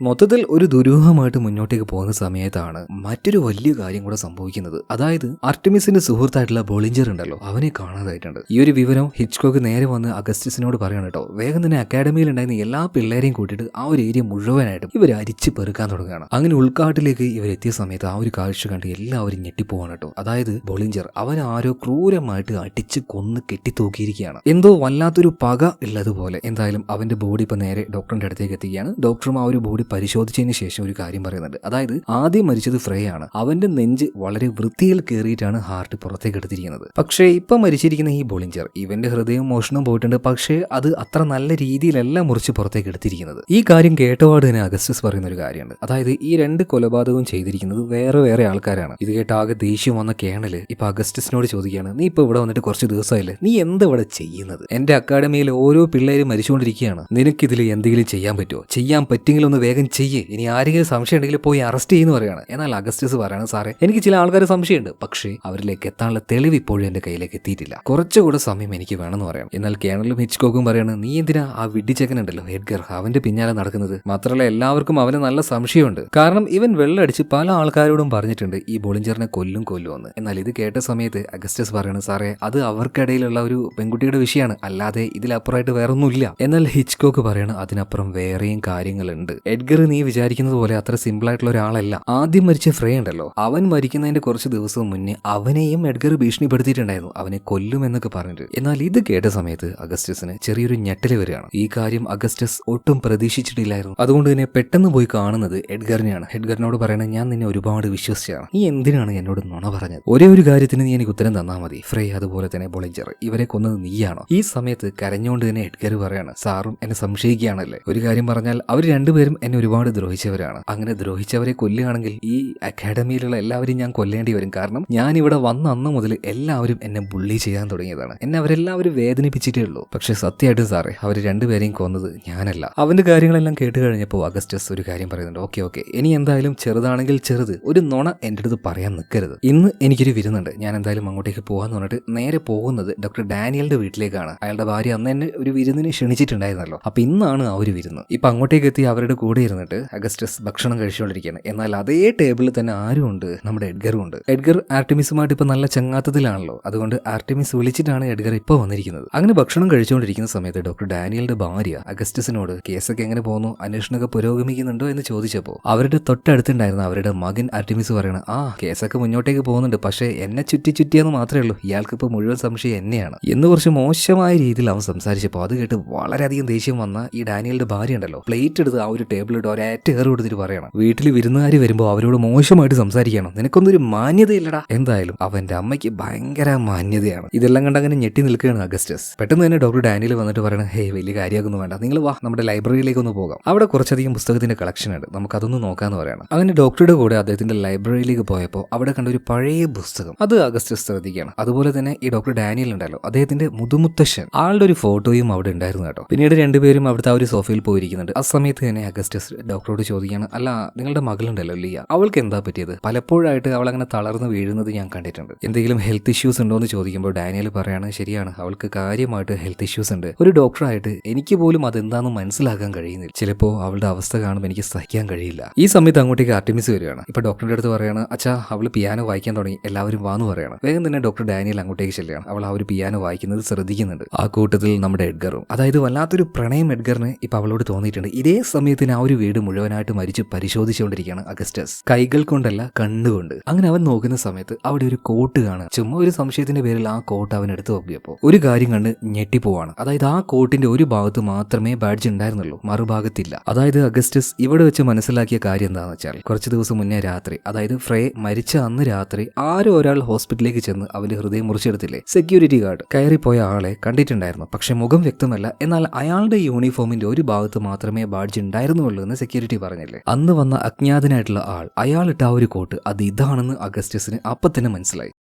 മൊത്തത്തിൽ ഒരു ദുരൂഹമായിട്ട് മുന്നോട്ടേക്ക് പോകുന്ന സമയത്താണ് മറ്റൊരു വലിയ കാര്യം കൂടെ സംഭവിക്കുന്നത്. അതായത് ആർട്ടിമിസിന്റെ സുഹൃത്തായിട്ടുള്ള ബോളിഞ്ചർ ഉണ്ടല്ലോ, അവനെ കാണാതായിട്ടുണ്ട്. ഈ ഒരു വിവരം ഹിച്ച്കോക്ക് നേരെ വന്ന് അഗസ്റ്റസിനോട് പറയണം കേട്ടോ. വേഗം തന്നെ അക്കാഡമിയിൽ ഉണ്ടായിരുന്ന എല്ലാ പിള്ളേരെയും കൂട്ടിയിട്ട് ആ ഒരു ഏരിയ മുഴുവനായിട്ടും ഇവർ അരിച്ച് പെറുക്കാൻ തുടങ്ങുകയാണ്. അങ്ങനെ ഉൾക്കാട്ടിലേക്ക് ഇവരെത്തിയ സമയത്ത് ആ ഒരു കാഴ്ച കണ്ട് എല്ലാവരും ഞെട്ടിപ്പോവാണ് കേട്ടോ. അതായത് ബോളിഞ്ചർ അവൻ ആരോ ക്രൂരമായിട്ട് അടിച്ച് കൊന്ന് കെട്ടിത്തൂക്കിയിരിക്കുകയാണ്. എന്തോ വല്ലാത്തൊരു പക ഉള്ളതുപോലെ. എന്തായാലും അവന്റെ ബോഡി ഇപ്പൊ നേരെ ഡോക്ടറിന്റെ അടുത്തേക്ക് എത്തിക്കുകയാണ്. ഡോക്ടറും ആ ഒരു ബോഡി പരിശോധിച്ചതിന് ശേഷം ഒരു കാര്യം പറയുന്നുണ്ട്. അതായത് ആദ്യം മരിച്ചത് ഫ്രേ ആണ്. അവന്റെ നെഞ്ച് വളരെ വൃത്തിയിൽ കയറിയിട്ടാണ് ഹാർട്ട് പുറത്തേക്ക് എടുത്തിരിക്കുന്നത്. പക്ഷേ ഇപ്പൊ മരിച്ചിരിക്കുന്ന ഈ ബോളിഞ്ചർ, ഇവന്റെ ഹൃദയവും മോഷണവും പോയിട്ടുണ്ട്. പക്ഷേ അത് അത്ര നല്ല രീതിയിലല്ല മുറിച്ച് പുറത്തേക്ക് എടുത്തിരിക്കുന്നത്. ഈ കാര്യം കേട്ടപാട് തന്നെ അഗസ്റ്റസ് പറയുന്ന ഒരു കാര്യമുണ്ട്. അതായത് ഈ രണ്ട് കൊലപാതകവും ചെയ്തിരിക്കുന്നത് വേറെ വേറെ ആൾക്കാരാണ്. ഇത് കേട്ട് ആകെ ദേഷ്യം വന്ന കേണല് ഇപ്പൊ അഗസ്റ്റസിനോട് ചോദിക്കുകയാണ്, നീ ഇപ്പൊ ഇവിടെ വന്നിട്ട് കുറച്ച് ദിവസമായില്ലേ, നീ എന്താ ഇവിടെ ചെയ്യുന്നത്, എന്റെ അക്കാഡമിയിൽ ഓരോ പിള്ളേരും മരിച്ചുകൊണ്ടിരിക്കുകയാണ്, നിനക്കിതിൽ എന്തെങ്കിലും ചെയ്യാൻ പറ്റുമോ, ചെയ്യാൻ പറ്റുമെങ്കിൽ ഒന്ന് വേഗം ചെയ്യേ, ഇനി ആരെങ്കിലും സംശയം ഉണ്ടെങ്കിൽ പോയി അറസ്റ്റ് ചെയ്യുന്നു പറയാണ്. എന്നാൽ അഗസ്റ്റസ് പറയാണ്, സാറേ എനിക്ക് ചില ആൾക്കാർ സംശയമുണ്ട്, പക്ഷേ അവരിലേക്ക് എത്താനുള്ള തെളിവ് ഇപ്പോഴും എന്റെ കയ്യിലേക്ക് എത്തിയിട്ടില്ല, കുറച്ചുകൂടെ സമയം എനിക്ക് വേണമെന്ന് പറയണം. എന്നാൽ കേണലും ഹിച്ച്കോക്കും പറയാണ്, നീ എന്തിനാ ആ വിഡ്ഢിച്ചക്കനുണ്ടല്ലോ എഡ്ഗർ അവന്റെ പിന്നാലെ നടക്കുന്നത്, മാത്രമല്ല എല്ലാവർക്കും അവന് നല്ല സംശയമുണ്ട്, കാരണം ഇവൻ വെള്ളടിച്ച് പല ആൾക്കാരോടും പറഞ്ഞിട്ടുണ്ട് ഈ ബോളിഞ്ചറിനെ കൊല്ലും എന്ന്. എന്നാൽ ഇത് കേട്ട സമയത്ത് അഗസ്റ്റസ് പറയാണ്, സാറേ അത് അവർക്കിടയിലുള്ള ഒരു പെൺകുട്ടിയുടെ വിഷയമാണ്, അല്ലാതെ ഇതിലപ്പുറമായിട്ട് വേറൊന്നുമില്ല. എന്നാൽ ഹിച്ച്കോക്ക് പറയാണ്, അതിനപ്പുറം വേറെയും കാര്യങ്ങളുണ്ട്. എഡ്ഗർ നീ വിചാരിക്കുന്നത് പോലെ അത്ര സിമ്പിൾ ആയിട്ടുള്ള ഒരാളല്ല. ആദ്യം മരിച്ച ഫ്രേ ഉണ്ടല്ലോ, അവൻ മരിക്കുന്നതിന്റെ കുറച്ച് ദിവസം മുന്നേ അവനെയും എഡ്ഗർ ഭീഷണിപ്പെടുത്തിയിട്ടുണ്ടായിരുന്നു, അവനെ കൊല്ലുമെന്നൊക്കെ പറഞ്ഞിട്ട്. എന്നാൽ ഇത് കേട്ട സമയത്ത് അഗസ്റ്റസിന് ചെറിയൊരു ഞെട്ടല് വരികയാണ്. ഈ കാര്യം അഗസ്റ്റസ് ഒട്ടും പ്രതീക്ഷിച്ചിട്ടില്ലായിരുന്നു. അതുകൊണ്ട് തന്നെ പെട്ടെന്ന് പോയി കാണുന്നത് എഡ്ഗറിനെയാണ്. എഡ്ഗറിനോട് പറയണത്, ഞാൻ നിന്നെ ഒരുപാട് വിശ്വസിച്ചാണ്, നീ എന്തിനാണ് എന്നോട് നുണ പറഞ്ഞത്? ഒരേ ഒരു കാര്യത്തിന് നീ എനിക്ക് ഉത്തരം തന്നാൽ മതി. ഫ്രേ അതുപോലെ തന്നെ ബൊളിഞ്ചർ ഇവരെ കൊന്നത് നീയാണോ? ഈ സമയത്ത് കരഞ്ഞുകൊണ്ട് തന്നെ എഡ്ഗർ പറയാണ്, സാറും എന്നെ സംശയിക്കുകയാണല്ലേ? ഒരു കാര്യം പറഞ്ഞാൽ അവർ രണ്ടുപേരും എന്നെ ഒരുപാട് ദ്രോഹിച്ചവരാണ്. അങ്ങനെ ദ്രോഹിച്ചവരെ കൊല്ലുകയാണെങ്കിൽ ഈ അക്കാഡമിയിലുള്ള എല്ലാവരും ഞാൻ കൊല്ലേണ്ടി വരും. കാരണം ഞാൻ ഇവിടെ വന്ന അന്ന് മുതൽ എല്ലാവരും എന്നെ ബുള്ളി ചെയ്യാൻ തുടങ്ങിയതാണ്. എന്നെ അവരെല്ലാവരും വേദനിപ്പിച്ചിട്ടേ ഉള്ളൂ. പക്ഷെ സത്യമായിട്ടും സാറേ, അവർ രണ്ടുപേരെയും കൊന്നത് ഞാനല്ല. അവന്റെ കാര്യങ്ങളെല്ലാം കേട്ട് കഴിഞ്ഞപ്പോൾ അഗസ്റ്റസ് ഒരു കാര്യം പറയുന്നുണ്ട്, ഓക്കെ ഇനി എന്തായാലും ചെറുതാണെങ്കിൽ ചെറുത് ഒരു നുണ എൻ്റെ അടുത്ത് പറയാൻ നിൽക്കരുത്. ഇന്ന് എനിക്കൊരു വിരുന്നുണ്ട്, ഞാൻ എന്തായാലും അങ്ങോട്ടേക്ക് പോകാന്ന് പറഞ്ഞിട്ട് നേരെ പോകുന്നത് ഡോക്ടർ ഡാനിയലിന്റെ വീട്ടിലേക്കാണ്. അയാളുടെ ഭാര്യ അന്ന് എന്നെ ഒരു വിരുന്നിന് ക്ഷണിച്ചിട്ടുണ്ടായിരുന്നല്ലോ. അപ്പൊ ഇന്നാണ് ആ ഒരു വിരുന്ന്. ഇപ്പൊ അങ്ങോട്ടേക്ക് എത്തി അവരുടെ കൂടെ ഇരുന്നിട്ട് അഗസ്റ്റസ് ഭക്ഷണം കഴിച്ചുകൊണ്ടിരിക്കുകയാണ്. എന്നാൽ അതേ ടേബിളിൽ തന്നെ ആരും ഉണ്ട്, നമ്മുടെ എഡ്ഗറും ഉണ്ട്. എഡ്ഗർ ആർട്ടിമിസുമായിട്ട് ഇപ്പൊ നല്ല ചങ്ങാത്തത്തിലാണല്ലോ, അതുകൊണ്ട് ആർട്ടിമിസ് വിളിച്ചിട്ടാണ് എഡ്ഗർ ഇപ്പൊ വന്നിരിക്കുന്നത്. അങ്ങനെ ഭക്ഷണം കഴിച്ചുകൊണ്ടിരിക്കുന്ന സമയത്ത് ഡോക്ടർ ഡാനിയലിന്റെ ഭാര്യ അഗസ്റ്റസിനോട് കേസൊക്കെ എങ്ങനെ പോകുന്നു, അന്വേഷണമൊക്കെ പുരോഗമിക്കുന്നുണ്ടോ എന്ന് ചോദിച്ചപ്പോൾ അവരുടെ തൊട്ടടുത്തുണ്ടായിരുന്ന അവരുടെ മകൻ ആർട്ടിമിസ് പറയണം, ആ കേസൊക്കെ മുന്നോട്ടേക്ക് പോകുന്നുണ്ട്, പക്ഷേ എന്നെ ചുറ്റിയെന്ന് മാത്രമേ ഉള്ളൂ, ഇയാൾക്ക് ഇപ്പൊ മുഴുവൻ സംശയം എന്നെയാണ് എന്ന് കുറച്ച് മോശമായ രീതിയിൽ അവൻ സംസാരിച്ചപ്പോൾ അത് കേട്ട് വളരെയധികം ദേഷ്യം വന്ന ഈ ഡാനിയലിന്റെ ഭാര്യ ഉണ്ടല്ലോ, പ്ലേറ്റ് എടുത്ത് ആ ഒരു ടേബിളിട്ട് ഒരേറ്റ കയറി കൊടുത്തിട്ട് പറയണം, വീട്ടിൽ വിരുന്നുകാർ വരുമ്പോൾ അവരോട് മോശമായിട്ട് സംസാരിക്കണം, നിനക്കൊന്നൊരു മാന്യതയില്ലടാ. എന്തായാലും അവന്റെ അമ്മയ്ക്ക് ഭയങ്കര മാന്യതയാണ്. ഇതെല്ലാം കണ്ട് അങ്ങനെ ഞെട്ടി നിൽക്കുകയാണ് അഗസ്റ്റസ്. പെട്ടെന്ന് തന്നെ ഡോക്ടർ ഡാനിയൽ വന്നിട്ട് പറയണം, ഹേ വലിയ കാര്യമൊന്നും വേണ്ട, നിങ്ങൾ വാ നമ്മുടെ ലൈബ്രറിയിലേക്ക് ഒന്ന് പോകാം, അവിടെ കുറച്ചധികം പുസ്തകത്തിന്റെ കളക്ഷൻ ഉണ്ട്, നമുക്ക് അതൊന്ന് നോക്കാന്ന് പറയണം. അങ്ങനെ ഡോക്ടറുടെ കൂടെ അദ്ദേഹത്തിന്റെ ലൈബ്രറിയിലേക്ക് പോയപ്പോൾ അവിടെ കണ്ട ഒരു പഴയ പുസ്തകം അത് അഗസ്റ്റസ് ശ്രദ്ധിക്കുകയാണ്. അതുപോലെ തന്നെ ഈ ഡോക്ടർ ഡാനിയൽ ഉണ്ടല്ലോ, അദ്ദേഹത്തിന്റെ മുതുമുത്തശ്ശൻ ആളുടെ ഒരു ഫോട്ടോയും അവിടെ ഉണ്ടായിരുന്നു കേട്ടോ. പിന്നീട് രണ്ടുപേരും അവിടുത്തെ ആ ഒരു സോഫയിൽ പോയിരിക്കുന്നുണ്ട്. ആ സമയത്ത് തന്നെ അഗസ്റ്റസ് ഡോക്ടറോട് ചോദിക്കുകയാണ്, അല്ല നിങ്ങളുടെ മകളുണ്ടല്ലോ ലിയ, അവൾക്ക് എന്താ പറ്റിയത്? പലപ്പോഴായിട്ട് അവൾ അങ്ങനെ തളർന്ന് വീഴുന്നത് ഞാൻ കണ്ടിട്ടുണ്ട്, എന്തെങ്കിലും ഹെൽത്ത് ഇഷ്യൂസ് ഉണ്ടോ എന്ന് ചോദിക്കുമ്പോൾ ഡാനിയൽ പറയാണ്, ശരിയാണ്, അവൾക്ക് കാര്യമായിട്ട് ഹെൽത്ത് ഇഷ്യൂസ് ഉണ്ട്. ഒരു ഡോക്ടറായിട്ട് എനിക്ക് പോലും അതെന്താണെന്ന് മനസ്സിലാക്കാൻ കഴിയുന്നില്ല. ചിലപ്പോൾ അവളുടെ അവസ്ഥ കാണുമ്പോൾ എനിക്ക് സഹിക്കാൻ കഴിയില്ല. ഈ സമയത്ത് അങ്ങോട്ടേക്ക് ആർട്ടിമിസ് വരികയാണ്. ഇപ്പൊ ഡോക്ടറുടെ അടുത്ത് പറയാണ്, അച്ഛാ അവള് പിയാനോ വായിക്കാൻ തുടങ്ങി, എല്ലാവരും വാന്ന് പറയണം. വേഗം തന്നെ ഡോക്ടർ ഡാനിയൽ അങ്ങോട്ടേക്ക് ചെല്ലുകയാണ്. അവൾ ആ ഒരു പിയാനോ വായിക്കുന്നത് ശ്രദ്ധിക്കുന്നുണ്ട്. ആ കൂട്ടത്തിൽ നമ്മുടെ എഡ്ഗറും. അതായത് വല്ലാത്തൊരു പ്രണയം എഡ്ഗറിന് ഇപ്പൊ അവളോട് തോന്നിയിട്ടുണ്ട്. ഇതേ സമയത്തിന് ആ ഒരു വീട് മുഴുവനായിട്ട് മരിച്ച് പരിശോധിച്ചുകൊണ്ടിരിക്കുകയാണ് അഗസ്റ്റസ്, കൈകൾ കൊണ്ടല്ല കണ്ണുകൊണ്ട്. അങ്ങനെ അവൻ നോക്കുന്ന സമയത്ത് അവിടെ ഒരു കോട്ട് കാണുക. ചുമ്മാ ഒരു സംശയത്തിന്റെ പേരിൽ ആ കോട്ട് അവൻ എടുത്ത് നോക്കിയപ്പോൾ ഒരു കാര്യം കണ്ട് ഞെട്ടിപ്പോവാണ്. അതായത് ആ കോട്ടിന്റെ ഒരു ഭാഗത്ത് മാത്രമേ ബാഡ്ജ് ഉണ്ടായിരുന്നുള്ളൂ, മറുഭാഗത്തില്ല. അതായത് അഗസ്റ്റസ് ഇവിടെ വെച്ച് മനസ്സിലാക്കിയ കാര്യം എന്താണെന്ന് വെച്ചാൽ, കുറച്ച് ദിവസം മുന്നേ രാത്രി, അതായത് ഫ്രേ മരിച്ച അന്ന് രാത്രി ആരോ ഒരാൾ ഹോസ്പിറ്റലിലേക്ക് ചെന്ന് അവന്റെ ഹൃദയം മുറിച്ചെടുത്തില്ലേ, സെക്യൂരിറ്റി ഗാർഡ് കയറിപ്പോയ ആളെ കണ്ടിട്ടുണ്ടായിരുന്നു. പക്ഷെ മുഖം വ്യക്തമല്ല, എന്നാൽ അയാളുടെ യൂണിഫോമിന്റെ ഒരു ഭാഗത്ത് മാത്രമേ ബാഡ്ജ് ഉണ്ടായിരുന്നുള്ളൂ എന്ന് സെക്യൂരിറ്റി പറഞ്ഞില്ലേ. അന്ന് വന്ന അജ്ഞാതനായിട്ടുള്ള ആൾ, അയാളിട്ട ആ ഒരു കോട്ട് അത് ഇതാണെന്ന് അഗസ്റ്റസിന് അപ്പം തന്നെ മനസ്സിലായി.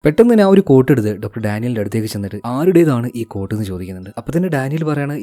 പെട്ടെന്ന് തന്നെ ആ ഒരു കോട്ട് എടുത്ത് ഡോക്ടർ ഡാനിയലിന്റെ അടുത്തേക്ക് ചെന്നിട്ട് ആരുടേതാണ് ഈ കോട്ട് എന്ന് ചോദിക്കുന്നുണ്ട്. അപ്പൊ തന്നെ ഡാനിയൽ പറയാണ്,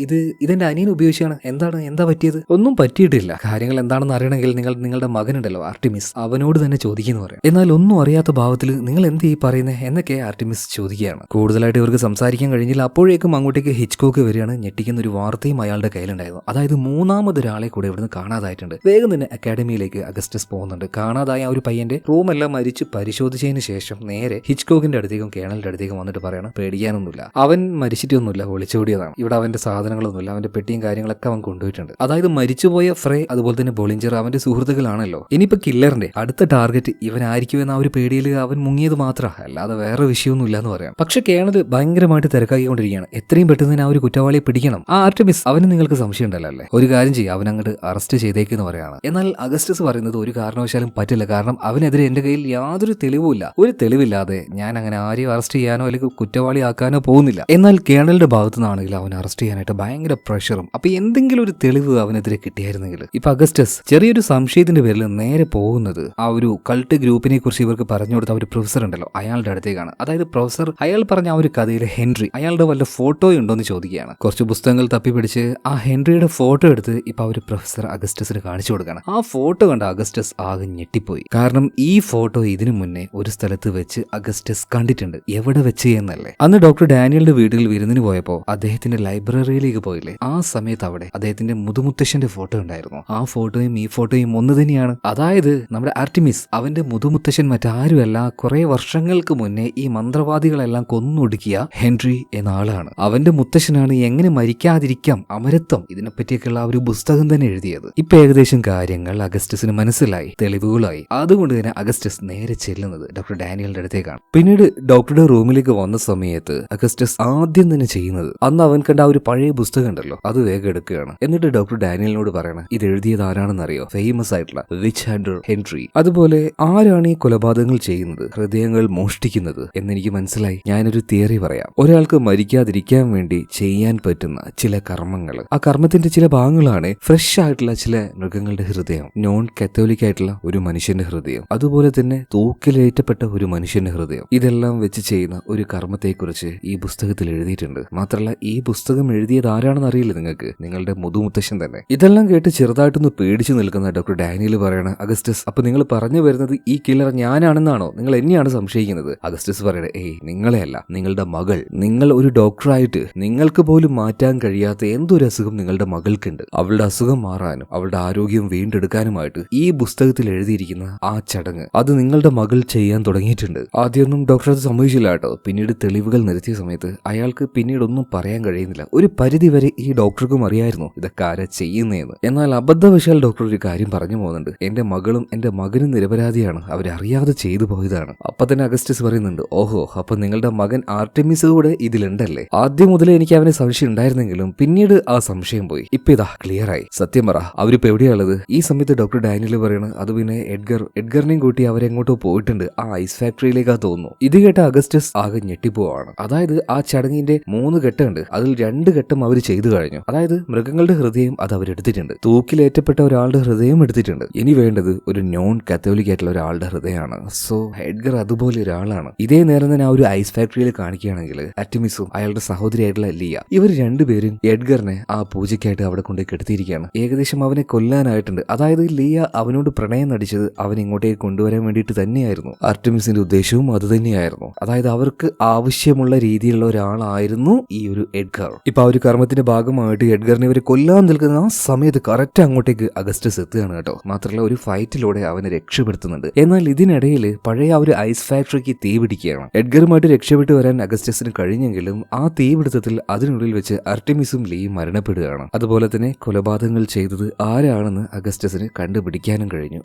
ഇതെന്റെ അനിയൻ ഉപയോഗിച്ചാണ്. എന്താ പറ്റിയത്? ഒന്നും പറ്റിയിട്ടില്ല. കാര്യങ്ങൾ എന്താണെന്ന് അറിയണമെങ്കിൽ നിങ്ങളുടെ മകനുണ്ടല്ലോ ആർട്ടിമിസ്, അവനോട് തന്നെ ചോദിക്കുന്നു പറയാം. എന്നാൽ ഒന്നും അറിയാത്ത ഭാവത്തിൽ നിങ്ങൾ എന്ത് ഈ പറയുന്നത് എന്നൊക്കെ ആർട്ടിമിസ് ചോദിക്കുകയാണ്. കൂടുതലായിട്ട് ഇവർക്ക് സംസാരിക്കാൻ കഴിഞ്ഞില്ല. അപ്പോഴേക്കും അങ്ങോട്ടേക്ക് ഹിച്ച്കോക്ക് വരികയാണ്. ഞെട്ടിക്കുന്ന ഒരു വാർത്തയും അയാളുടെ കയ്യിലുണ്ടായിരുന്നു. അതായത് മൂന്നാമതൊരാളെ കൂടെ ഇവിടുന്ന് കാണാതായിട്ടുണ്ട്. വേഗം തന്നെ അക്കാഡമിയിലേക്ക് അഗസ്റ്റസ് പോകുന്നുണ്ട്. കാണാതായ ആ ഒരു പയ്യന്റെ റൂമെല്ലാം മരിച്ച് പരിശോധിച്ചതിന് ശേഷം നേരെ ഹിച്ച്കോക്കിന്റെ അടുത്തേക്കും കേണലിന്റെ അടുത്തേക്കും വന്നിട്ട് പറയണം, പേടിക്കാനൊന്നുമില്ല, അവൻ മരിച്ചിട്ടൊന്നുമില്ല, ഒളിച്ചോടിയതാണ്. ഇവിടെ അവന്റെ സാധനങ്ങളൊന്നുമില്ല, അവന്റെ പെട്ടിയും കാര്യങ്ങളൊക്കെ അവൻ കൊണ്ടുപോയിട്ടുണ്ട്. അതായത് മരിച്ചുപോയ ഫ്രേ അതുപോലെ തന്നെ ബൊളിഞ്ചർ അവന്റെ സുഹൃത്തുക്കളാണല്ലോ. ഇനിയിപ്പോ കില്ലറിന്റെ അടുത്ത ടാർഗറ്റ് ഇവനായിരിക്കുമെന്ന ആ ഒരു പേടിയിൽ അവൻ മുങ്ങിയത് മാത്രമാണ്, അല്ലാതെ വേറെ വിഷയമൊന്നുമില്ല എന്ന് പറയാം. പക്ഷെ കേണൽ ഭയങ്കരമായിട്ട് തിരക്കാക്കിക്കൊണ്ടിരിക്കുകയാണ്. എത്രയും പെട്ടെന്ന് തന്നെ ആ ഒരു കുറ്റവാളിയെ പിടിക്കണം. ആ ആർട്ടിമിസ് അവന് നിങ്ങൾക്ക് സംശയം ഉണ്ടല്ലോ അല്ലേ, ഒരു കാര്യം ചെയ്യും, അവൻ അങ്ങോട്ട് അറസ്റ്റ് ചെയ്തേക്കെന്ന് പറയാണ്. എന്നാൽ അഗസ്റ്റസ് പറയുന്നത് ഒരു കാരണവശാലും പറ്റില്ല, കാരണം അവനെതിരെ എന്റെ കയ്യിൽ യാതൊരു തെളിവുമില്ല. ഒരു തെളിവില്ലാതെ ഞാൻ അങ്ങനെ ആരെയും അറസ്റ്റ് ചെയ്യാനോ അല്ലെങ്കിൽ കുറ്റവാളിയാക്കാനോ പോകുന്നില്ല. എന്നാൽ കേണലിന്റെ ഭാഗത്തു നിന്നാണെങ്കിൽ അവൻ അറസ്റ്റ് ചെയ്യാനായിട്ട് ഭയങ്കര പ്രഷറും. അപ്പൊ എന്തെങ്കിലും ഒരു തെളിവ് അവനെതിരെ കിട്ടിയായിരുന്നെങ്കിൽ. ഇപ്പൊ അഗസ്റ്റസ് ചെറിയൊരു സംശയത്തിന്റെ പേരിൽ നേരെ പോകുന്നത് ആ ഒരു കൾട്ട് ഗ്രൂപ്പിനെ കുറിച്ച് ഇവർക്ക് പറഞ്ഞു കൊടുത്ത ഒരു പ്രൊഫസർ ഉണ്ടല്ലോ അയാളുടെ അടുത്തേക്കാണ്. അതായത് പ്രൊഫസർ അയാൾ പറഞ്ഞ ആ ഒരു കഥയിലെ ഹെൻറി, അയാളുടെ വല്ല ഫോട്ടോ ഉണ്ടോ എന്ന് ചോദിക്കുകയാണ്. കുറച്ച് പുസ്തകങ്ങൾ തപ്പിപ്പിടിച്ച് ആ ഹെൻറിയുടെ ഫോട്ടോ എടുത്ത് ഇപ്പൊ ആ ഒരു പ്രൊഫസർ അഗസ്റ്റസിന് കാണിച്ചു കൊടുക്കുകയാണ്. ആ ഫോട്ടോ കണ്ട അഗസ്റ്റസ് ആകെ ഞെട്ടിപ്പോയി. കാരണം ഈ ഫോട്ടോ ഇതിനു മുന്നേ ഒരു സ്ഥലത്ത് വെച്ച് അഗസ്റ്റസ് അഗസ്റ്റസ് കണ്ടിട്ടുണ്ട്. എവിടെ വെച്ച് എന്നല്ലേ. അന്ന് ഡോക്ടർ ഡാനിയലിന്റെ വീട്ടിൽ വിരുന്നിന് പോയപ്പോ അദ്ദേഹത്തിന്റെ ലൈബ്രറിയിലേക്ക് പോയില്ലേ, ആ സമയത്ത് അവിടെ അദ്ദേഹത്തിന്റെ മുതുമുത്തശ്ശന്റെ ഫോട്ടോ ഉണ്ടായിരുന്നു. ആ ഫോട്ടോയും ഈ ഫോട്ടോയും ഒന്ന് തന്നെയാണ്. അതായത് നമ്മുടെ ആർട്ടിമിസ് അവന്റെ മുതുമുത്തശ്ശൻ മറ്റാരുമല്ല, കുറെ വർഷങ്ങൾക്ക് മുന്നേ ഈ മന്ത്രവാദികളെല്ലാം കൊന്നൊടുക്കിയ ഹെൻറി എന്ന ആളാണ്. അവന്റെ മുത്തശ്ശനാണ് എങ്ങനെ മരിക്കാതിരിക്കാം, അമരത്വം, ഇതിനെപ്പറ്റിയൊക്കെയുള്ള ആ ഒരു പുസ്തകം തന്നെ എഴുതിയത്. ഇപ്പൊ ഏകദേശം കാര്യങ്ങൾ അഗസ്റ്റസിന് മനസ്സിലായി, തെളിവുകളായി. അതുകൊണ്ട് തന്നെ അഗസ്റ്റസ് നേരെ ചെല്ലുന്നത് ഡോക്ടർ ഡാനിയലിന്റെ അടുത്തേക്കാണ്. പിന്നീട് ഡോക്ടറുടെ റൂമിലേക്ക് വന്ന സമയത്ത് അഗസ്റ്റസ് ആദ്യം തന്നെ ചെയ്യുന്നത് അന്ന് അവൻ കണ്ട ആ ഒരു പഴയ പുസ്തകം ഉണ്ടല്ലോ അത് വേഗം എടുക്കുകയാണ്. എന്നിട്ട് ഡോക്ടർ ഡാനിയലിനോട് പറയണം, ഇത് എഴുതിയത് ആരാണെന്നറിയോ? ഫേമസ് ആയിട്ടുള്ള വിച്ച് ഹണ്ടർ ഹെൻറി. അതുപോലെ ആരാണ് ഈ കൊലപാതകങ്ങൾ ചെയ്യുന്നത്, ഹൃദയങ്ങൾ മോഷ്ടിക്കുന്നത് എന്നെനിക്ക് മനസ്സിലായി. ഞാനൊരു തിയറി പറയാം. ഒരാൾക്ക് മരിക്കാതിരിക്കാൻ വേണ്ടി ചെയ്യാൻ പറ്റുന്ന ചില കർമ്മങ്ങൾ, ആ കർമ്മത്തിന്റെ ചില ഭാഗങ്ങളാണ് ഫ്രഷ് ആയിട്ടുള്ള ചില മൃഗങ്ങളുടെ ഹൃദയം, നോൺ കത്തോലിക് ആയിട്ടുള്ള ഒരു മനുഷ്യന്റെ ഹൃദയം, അതുപോലെ തന്നെ തൂക്കിലേറ്റപ്പെട്ട ഒരു മനുഷ്യന്റെ ഹൃദയം. ഇതെല്ലാം വെച്ച് ചെയ്യുന്ന ഒരു കർമ്മത്തെക്കുറിച്ച് ഈ പുസ്തകത്തിൽ എഴുതിയിട്ടുണ്ട്. മാത്രമല്ല ഈ പുസ്തകം എഴുതിയത് ആരാണെന്ന് അറിയില്ല നിങ്ങൾക്ക്, നിങ്ങളുടെ മുതുമുത്തശ്ശൻ തന്നെ. ഇതെല്ലാം കേട്ട് ചെറുതായിട്ടൊന്ന് പേടിച്ചു നിൽക്കുന്ന ഡോക്ടർ ഡാനിയൽ പറയണ, അഗസ്റ്റസ് അപ്പൊ നിങ്ങൾ പറഞ്ഞു വരുന്നത് ഈ കില്ലർ ഞാനാണെന്നാണോ? നിങ്ങൾ എന്നെയാണ് സംശയിക്കുന്നത്? അഗസ്റ്റസ് പറയണേ, ഏയ് നിങ്ങളെ അല്ല, നിങ്ങളുടെ മകൾ. നിങ്ങൾ ഒരു ഡോക്ടറായിട്ട് നിങ്ങൾക്ക് പോലും മാറ്റാൻ കഴിയാത്ത എന്തൊരു അസുഖം നിങ്ങളുടെ മകൾക്കുണ്ട്. അവളുടെ അസുഖം മാറാനും അവളുടെ ആരോഗ്യം വീണ്ടെടുക്കാനുമായിട്ട് ഈ പുസ്തകത്തിൽ എഴുതിയിരിക്കുന്ന ആ ചടങ്ങ് അത് നിങ്ങളുടെ മകൾ ചെയ്യാൻ തുടങ്ങിയിട്ടുണ്ട്. ആദ്യമൊന്നും ഡോക്ടർ അത് സമ്മതിച്ചില്ല കേട്ടോ. പിന്നീട് തെളിവുകൾ നിരത്തിയ സമയത്ത് അയാൾക്ക് പിന്നീടൊന്നും പറയാൻ കഴിയുന്നില്ല. ഒരു പരിധി വരെ ഈ ഡോക്ടർക്കും അറിയായിരുന്നു ഇതൊക്കെ ആരാ ചെയ്യുന്നതെന്ന്. എന്നാൽ അബദ്ധവശാൽ ഡോക്ടർ ഒരു കാര്യം പറഞ്ഞു പോകുന്നുണ്ട്, എന്റെ മകളും എന്റെ മകനും നിരപരാധിയാണ്, അവരറിയാതെ ചെയ്തു പോയതാണ്. അപ്പൊ തന്നെ അഗസ്റ്റസ് പറയുന്നുണ്ട്, ഓഹോ അപ്പൊ നിങ്ങളുടെ മകൻ ആർട്ടിമിസ് കൂടെ ഇതിലുണ്ടല്ലേ? ആദ്യം മുതലേ എനിക്ക് അവനെ സംശയം ഉണ്ടായിരുന്നെങ്കിലും പിന്നീട് ആ സംശയം പോയി. ഇപ്പൊ ഇതാ ക്ലിയർ ആയി. സത്യം പറ, അവരിപ്പോ എവിടെയുള്ളത്? ഈ സമയത്ത് ഡോക്ടർ ഡാനിയൽ പറയണ, അത് പിന്നെ എഡ്ഗറിനെയും കൂട്ടി അവരെങ്ങോട്ടോ പോയിട്ടുണ്ട്, ആ ഐസ് ഫാക്ടറിയിലേക്കാ തോന്നുന്നു. ഇത് കേട്ട അഗസ്റ്റസ് ആകെ ഞെട്ടിപ്പോവാണ്. അതായത് ആ ചടങ്ങിന്റെ 3 ഘട്ടമുണ്ട്, അതിൽ 2 ഘട്ടം അവർ ചെയ്തു കഴിഞ്ഞു. അതായത് മൃഗങ്ങളുടെ ഹൃദയം അത് അവരെടുത്തിട്ടുണ്ട്, തൂക്കിലേറ്റപ്പെട്ട ഒരാളുടെ ഹൃദയം എടുത്തിട്ടുണ്ട്. ഇനി വേണ്ടത് ഒരു നോൺ കത്തോലിക് ആയിട്ടുള്ള ഒരാളുടെ ഹൃദയമാണ്. സോ എഡ്ഗർ അതുപോലെ ഒരാളാണ്. ഇതേ നേരം തന്നെ ആ ഒരു ഐസ് ഫാക്ടറിയിൽ കാണിക്കുകയാണെങ്കിൽ ആർട്ടിമിസും അയാളുടെ സഹോദരിയായിട്ടുള്ള ലിയ, ഇവർ രണ്ടുപേരും എഡ്ഗറിനെ ആ പൂജയ്ക്കായിട്ട് അവിടെ കൊണ്ടുപോയി കെടുത്തിയിരിക്കുകയാണ്. ഏകദേശം അവനെ കൊല്ലാനായിട്ടുണ്ട്. അതായത് ലിയ അവനോട് പ്രണയം നടിച്ചത് അവൻ ഇങ്ങോട്ടേക്ക് കൊണ്ടുവരാൻ വേണ്ടിയിട്ട് തന്നെയായിരുന്നു. ആർട്ടിമിസിന്റെ ഉദ്ദേശവും അത് തന്നെയായിരുന്നു. അതായത് അവർക്ക് ആവശ്യമുള്ള രീതിയിലുള്ള ഒരാളായിരുന്നു ഈ ഒരു എഡ്ഗർ. ഇപ്പൊ ആ ഒരു കർമ്മത്തിന്റെ ഭാഗമായിട്ട് എഡ്ഗറിനെ ഇവരെ കൊല്ലാൻ നിൽക്കുന്ന ആ സമയത്ത് കറക്റ്റ് അങ്ങോട്ടേക്ക് അഗസ്റ്റസ് എത്തുകയാണ് കേട്ടോ. മാത്രമല്ല ഒരു ഫൈറ്റിലൂടെ അവനെ രക്ഷപ്പെടുത്തുന്നുണ്ട്. എന്നാൽ ഇതിനിടയിൽ പഴയ ആ ഒരു ഐസ് ഫാക്ടറിക്ക് തീ പിടിക്കുകയാണ്. എഡ്ഗറുമായിട്ട് രക്ഷപ്പെട്ടു വരാൻ അഗസ്റ്റസിന് കഴിഞ്ഞെങ്കിലും ആ തീപിടുത്തത്തിൽ അതിനുള്ളിൽ വെച്ച് ആർട്ടിമിസും ലീയും മരണപ്പെടുകയാണ്. അതുപോലെ തന്നെ കൊലപാതകങ്ങൾ ചെയ്തത് ആരാണെന്ന് അഗസ്റ്റസിന് കണ്ടുപിടിക്കാനും കഴിഞ്ഞു.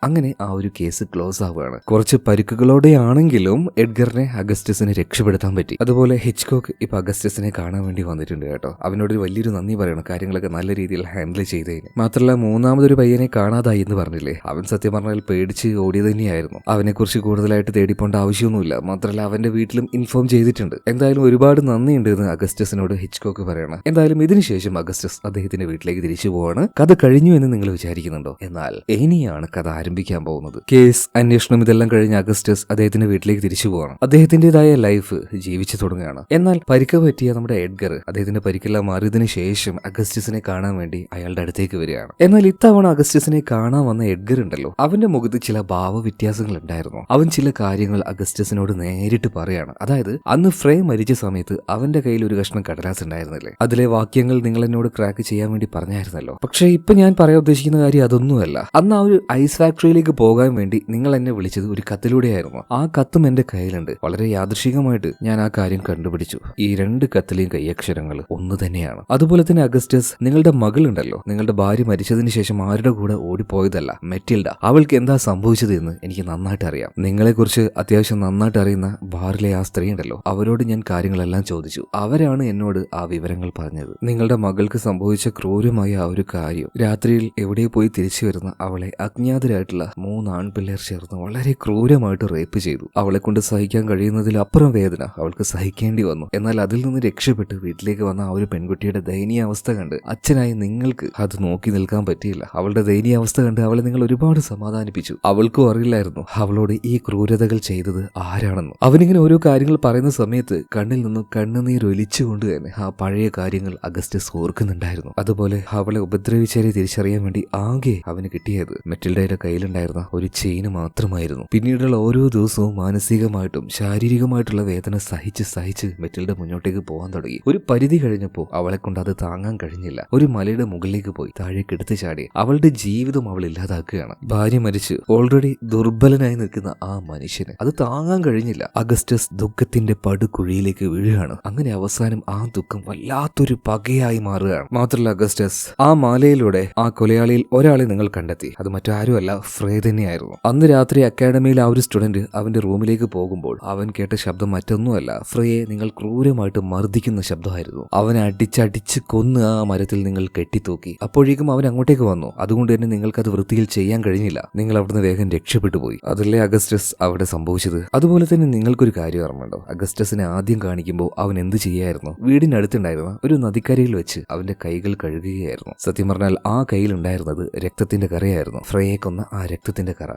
അങ്ങനെ ആ ഒരു കേസ് ക്ലോസ് ആവുകയാണ്. കുറച്ച് പരിക്കുകളോടെയാണെങ്കിലും എഡ്ഗറിനെ അഗസ്റ്റസിനെ രക്ഷപ്പെടുത്താൻ പറ്റി. അതുപോലെ ഹിച്ച്കോക്ക് ഇപ്പൊ അഗസ്റ്റസിനെ കാണാൻ വേണ്ടി വന്നിട്ടുണ്ട് കേട്ടോ. അവനോട് വലിയൊരു നന്ദി പറയണം, കാര്യങ്ങളൊക്കെ നല്ല രീതിയിൽ ഹാൻഡിൽ ചെയ്തതിന്. മാത്രമല്ല മൂന്നാമതൊരു പയ്യനെ കാണാതായി എന്ന് പറഞ്ഞില്ലേ, അവൻ സത്യം പറഞ്ഞാൽ പേടിച്ച് ഓടിയത് തന്നെയായിരുന്നു. അവനെക്കുറിച്ച് കൂടുതലായിട്ട് തേടിപ്പോണ്ട ആവശ്യമൊന്നുമില്ല. മാത്രമല്ല അവന്റെ വീട്ടിലും ഇൻഫോം ചെയ്തിട്ടുണ്ട്. എന്തായാലും ഒരുപാട് നന്ദിയുണ്ട് എന്ന് അഗസ്റ്റസിനോട് ഹിച്ച്കോക്ക് പറയണം. എന്തായാലും ഇതിനുശേഷം അഗസ്റ്റസ് അദ്ദേഹത്തിന്റെ വീട്ടിലേക്ക് തിരിച്ചു പോവാണ്. കഥ കഴിഞ്ഞു എന്ന് നിങ്ങൾ വിചാരിക്കുന്നുണ്ടോ? എന്നാൽ ഇനിയാണ് കഥ ആരംഭിക്കാൻ പോകുന്നത്. കേസ് അന്വേഷണം ഇതെല്ലാം കഴിഞ്ഞ് അഗസ്റ്റസ് അദ്ദേഹത്തിന്റെ വീട്ടിലേക്ക് തിരിച്ചു പോവാണ്. അദ്ദേഹത്തിന്റേതായ ലൈഫ് ജീവിച്ചു തുടങ്ങുകയാണ്. എന്നാൽ പരിക്ക് പറ്റിയ നമ്മുടെ എഡ്ഗർ അദ്ദേഹത്തിന്റെ പരിക്കെല്ലാം മാറിയതിനു ശേഷം അഗസ്റ്റസിനെ കാണാൻ വേണ്ടി അയാളുടെ അടുത്തേക്ക് വരികയാണ്. എന്നാൽ ഇത്തവണ അഗസ്റ്റസിനെ കാണാൻ വന്ന എഡ്ഗർ ഉണ്ടല്ലോ, അവന്റെ മുഖത്ത് ചില ഭാവവ്യത്യാസങ്ങൾ ഉണ്ടായിരുന്നു. അവൻ ചില കാര്യങ്ങൾ അഗസ്റ്റസിനോട് നേരിട്ട് പറയാണ്. അതായത് അന്ന് ഫ്രെയ് മരിച്ച സമയത്ത് അവന്റെ കയ്യിൽ ഒരു കഷ്ണം കടലാസ് ഉണ്ടായിരുന്നില്ലേ, അതിലെ വാക്യങ്ങൾ നിങ്ങൾ എന്നോട് ക്രാക്ക് ചെയ്യാൻ വേണ്ടി പറഞ്ഞായിരുന്നല്ലോ. പക്ഷെ ഇപ്പൊ ഞാൻ പറയാൻ ഉദ്ദേശിക്കുന്ന കാര്യം അതൊന്നുമല്ല. അന്ന് ആ ഒരു ഐസ് ഫാക്ടറിയിലേക്ക് പോകാൻ വേണ്ടി നിങ്ങൾ എന്നെ വിളിച്ചത് ഒരു കത്തിലൂടെയായിരുന്നു. ആ കത്തും എന്റെ കയ്യിലുണ്ട്. വളരെ യാദൃശികമായിട്ട് ഞാൻ ആ കാര്യം കണ്ടുപിടിച്ചു. ഈ 2 കത്തിലെയും കൈയക്ഷരങ്ങൾ ഒന്ന് തന്നെയാണ്. അതുപോലെ തന്നെ അഗസ്റ്റസ്, നിങ്ങളുടെ മകളുണ്ടല്ലോ, നിങ്ങളുടെ ഭാര്യ മരിച്ചതിന് ശേഷം ആരുടെ കൂടെ ഓടിപ്പോയതല്ല, മെറ്റിൽഡ. അവൾക്ക് എന്താ സംഭവിച്ചത് എന്ന് എനിക്ക് നന്നായിട്ട് അറിയാം. നിങ്ങളെക്കുറിച്ച് അത്യാവശ്യം നന്നായിട്ട് അറിയുന്ന ബാറിലെ ആ സ്ത്രീ ഉണ്ടല്ലോ, അവരോട് ഞാൻ കാര്യങ്ങളെല്ലാം ചോദിച്ചു. അവരാണ് എന്നോട് ആ വിവരങ്ങൾ പറഞ്ഞത്. നിങ്ങളുടെ മകൾക്ക് സംഭവിച്ച ക്രൂരമായ ആ ഒരു കാര്യം, രാത്രിയിൽ എവിടെ പോയി തിരിച്ചു വരുന്ന അവളെ അജ്ഞാതരായിട്ടുള്ള 3 ആൺപിള്ളേർ ചേർന്ന് വളരെ ക്രൂരമായിട്ട് റേപ്പ് ചെയ്തു. അവളെ കൊണ്ട് സഹിക്കാൻ കഴിയുന്നതിലപ്പുറം വേദന അവൾക്ക് സഹിക്കേണ്ടി വന്നു. എന്നാൽ അതിൽ നിന്ന് രക്ഷപ്പെട്ട് വീട്ടിലേക്ക് വന്ന ആ ഒരു പെൺകുട്ടിയുടെ ദയനീയ അവസ്ഥ കണ്ട് അച്ഛനായി നിങ്ങൾക്ക് അത് നോക്കി നിൽക്കാൻ പറ്റിയില്ല. അവളുടെ ദയനീയ അവസ്ഥ കണ്ട് അവളെ നിങ്ങൾ ഒരുപാട് സമാധാനിപ്പിച്ചു. അവൾക്കും അറിയില്ലായിരുന്നു അവളോട് ഈ ക്രൂരതകൾ ചെയ്തത് ആരാണെന്ന്. അവനിങ്ങനെ ഓരോ കാര്യങ്ങൾ പറയുന്ന സമയത്ത് കണ്ണിൽ നിന്നും കണ്ണുനീരൊലിച്ചുകൊണ്ട് തന്നെ ആ പഴയ കാര്യങ്ങൾ അഗസ്റ്റസ് ഓർക്കുന്നുണ്ടായിരുന്നു. അതുപോലെ അവളെ ഉപദ്രവിച്ചവരെ തിരിച്ചറിയാൻ വേണ്ടി ആകെ അവന് കിട്ടിയത് മെറ്റിൽഡയുടെ കയ്യിൽ കയ്യിലുണ്ടായിരുന്ന ഒരു ചെയിന് മാത്രമായിരുന്നു. പിന്നീടുള്ള ഓരോ ദിവസവും മാനസികമായിട്ടും ശാരീരികമായിട്ടുള്ള വേദന സഹിച്ച് മെറ്റിൽഡ മുന്നോട്ടേക്ക് പോകാൻ തുടങ്ങി. ഒരു പരിധി കഴിഞ്ഞപ്പോൾ അവളെ കൊണ്ട് അത് താങ്ങാൻ കഴിഞ്ഞില്ല. ഒരു മലയുടെ മുകളിലേക്ക് പോയി താഴേക്ക് എടുത്തു ചാടി അവളുടെ ജീവിതം അവൾ ഇല്ലാതാക്കുകയാണ്. ഭാര്യ മരിച്ച് ഓൾറെഡി ദുർബലനായി നിൽക്കുന്ന ആ മനുഷ്യന് അത് താങ്ങാൻ കഴിഞ്ഞില്ല. അഗസ്റ്റസ് ദുഃഖത്തിന്റെ പടുകുഴിയിലേക്ക് വീഴുകയാണ്. അങ്ങനെ അവസാനം ആ ദുഃഖം വല്ലാത്തൊരു പകയായി മാറുകയാണ്. മാത്രമല്ല അഗസ്റ്റസ് ആ മാലയിലൂടെ ആ കൊലയാളിയിൽ ഒരാളെ നിങ്ങൾ കണ്ടെത്തി. അത് മറ്റാരുമല്ല, ഫ്രേ തന്നെയായിരുന്നു. അന്ന് രാത്രി അക്കാഡമിയിൽ ആ ഒരു സ്റ്റുഡന്റ് അവന്റെ റൂമിലേക്ക് പോകുമ്പോൾ അവൻ കേട്ട ശബ്ദം മറ്റൊന്നുമല്ല, ഫ്രേയെ നിങ്ങൾ ക്രൂരമായിട്ട് മർദ്ദിക്കുന്ന ശബ്ദമായിരുന്നു. അവനെ അടിച്ചടിച്ച് കൊന്ന് ആ മരത്തിൽ നിങ്ങൾ കെട്ടിത്തൂക്കി. അപ്പോഴേക്കും അവൻ അങ്ങോട്ടേക്ക് വന്നു. അതുകൊണ്ട് തന്നെ നിങ്ങൾക്കത് വൃത്തിയിൽ ചെയ്യാൻ കഴിഞ്ഞില്ല. നിങ്ങൾ അവിടുന്ന് വേഗം രക്ഷപ്പെട്ടു പോയി. അതല്ലേ അഗസ്റ്റസ് അവിടെ സംഭവിച്ചത്. അതുപോലെ തന്നെ നിങ്ങൾക്കൊരു കാര്യം ഓർമ്മയുണ്ടോ? അഗസ്റ്റസിനെ ആദ്യം കാണിക്കുമ്പോൾ അവൻ എന്ത് ചെയ്യായിരുന്നു? വീടിനടുത്തുണ്ടായിരുന്ന ഒരു നദിക്കരയിൽ വെച്ച് അവന്റെ കൈകൾ കഴുകുകയായിരുന്നു. സത്യം പറഞ്ഞാൽ ആ കയ്യിലുണ്ടായിരുന്നത് രക്തത്തിന്റെ കറയായിരുന്നു. ഫ്രേയെ കൊന്ന ആ രക്തത്തിന്റെ കറ.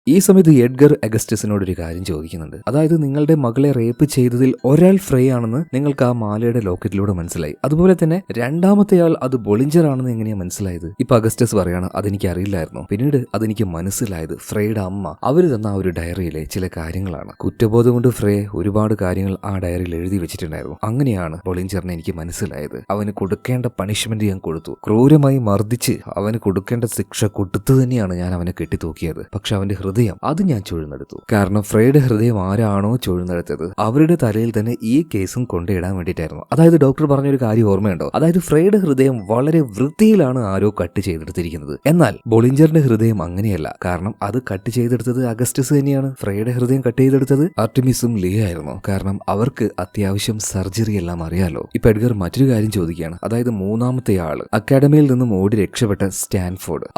ഈ സമയത്ത് എഡ്ഗർ അഗസ്റ്റസിനോട് ഒരു കാര്യം ചോദിക്കുന്നുണ്ട്. അതായത് നിങ്ങളുടെ മകളെ റേപ്പ് ചെയ്തതിൽ ഒരാൾ ഫ്രേ ആണെന്ന് നിങ്ങൾക്ക് ആ മാലയുടെ ലോക്കറ്റിലൂടെ മനസ്സിലായി. അതുപോലെ തന്നെ രണ്ടാമത്തെയാൾ അത് ബൊളിഞ്ചർ ആണെന്ന് എങ്ങനെയാ മനസ്സിലായത്? ഇപ്പൊ അഗസ്റ്റസ് പറയാണ്, അതെനിക്ക് അറിയില്ലായിരുന്നു. പിന്നീട് അതെനിക്ക് മനസ്സിലായത് ഫ്രേയുടെ അമ്മ അവര് തന്ന ആ ഒരു ഡയറിയിലെ ചില കാര്യങ്ങളാണ്. കുറ്റബോധം കൊണ്ട് ഫ്രേ ഒരുപാട് കാര്യങ്ങൾ ആ ഡയറിയിൽ എഴുതി വെച്ചിട്ടുണ്ടായിരുന്നു. അങ്ങനെയാണ് ബൊളിഞ്ചറിനെ എനിക്ക് മനസ്സിലായത്. അവന് കൊടുക്കേണ്ട പണിഷ്മെന്റ് ഞാൻ കൊടുത്തു. ക്രൂരമായി മർദ്ദിച്ച് അവന് കൊടുക്കേണ്ട ശിക്ഷ കൊടുത്തു തന്നെയാണ് ഞാൻ അവനെ കെട്ടിത്തൂക്കിയത്. പക്ഷെ അവന്റെ ഹൃദയം അത് ഞാൻ ചുഴന്നെടുത്തു. കാരണം ഫ്രേയുടെ ഹൃദയം ആരാണോ ചുഴന്നെടുത്തത് അവരുടെ തലയിൽ തന്നെ ഈ കേസും കൊണ്ടിടാൻ വേണ്ടിയിട്ടായിരുന്നു. അതായത് ഡോക്ടർ പറഞ്ഞൊരു കാര്യം ഓർമ്മയുണ്ടോ? അതായത് ഫ്രേയുടെ ഹൃദയം വളരെ വൃത്തിയിലാണ് ആരോ കട്ട് ചെയ്തെടുത്തിരിക്കുന്നത്. എന്നാൽ ബൊളിഞ്ചറിന്റെ ഹൃദയം അങ്ങനെയല്ല. കാരണം അത് കട്ട് ചെയ്തെടുത്തത് അഗസ്റ്റസ് തന്നെയാണ്. ഫ്രേയുടെ ഹൃദയം കട്ട് ചെയ്തെടുത്തത് ആർട്ടിമിസും ലിയ ആയിരുന്നു. കാരണം അവർക്ക് അത്യാവശ്യം സർജറി എല്ലാം അറിയാലോ. ഇപ്പൊ എഡ്ഗർ മറ്റൊരു കാര്യം ചോദിക്കുകയാണ്. അതായത് മൂന്നാമത്തെ ആള് അക്കാഡമിയിൽ നിന്നും ഓടി രക്ഷപ്പെട്ട സ്റ്റാൻഫോർഡ്,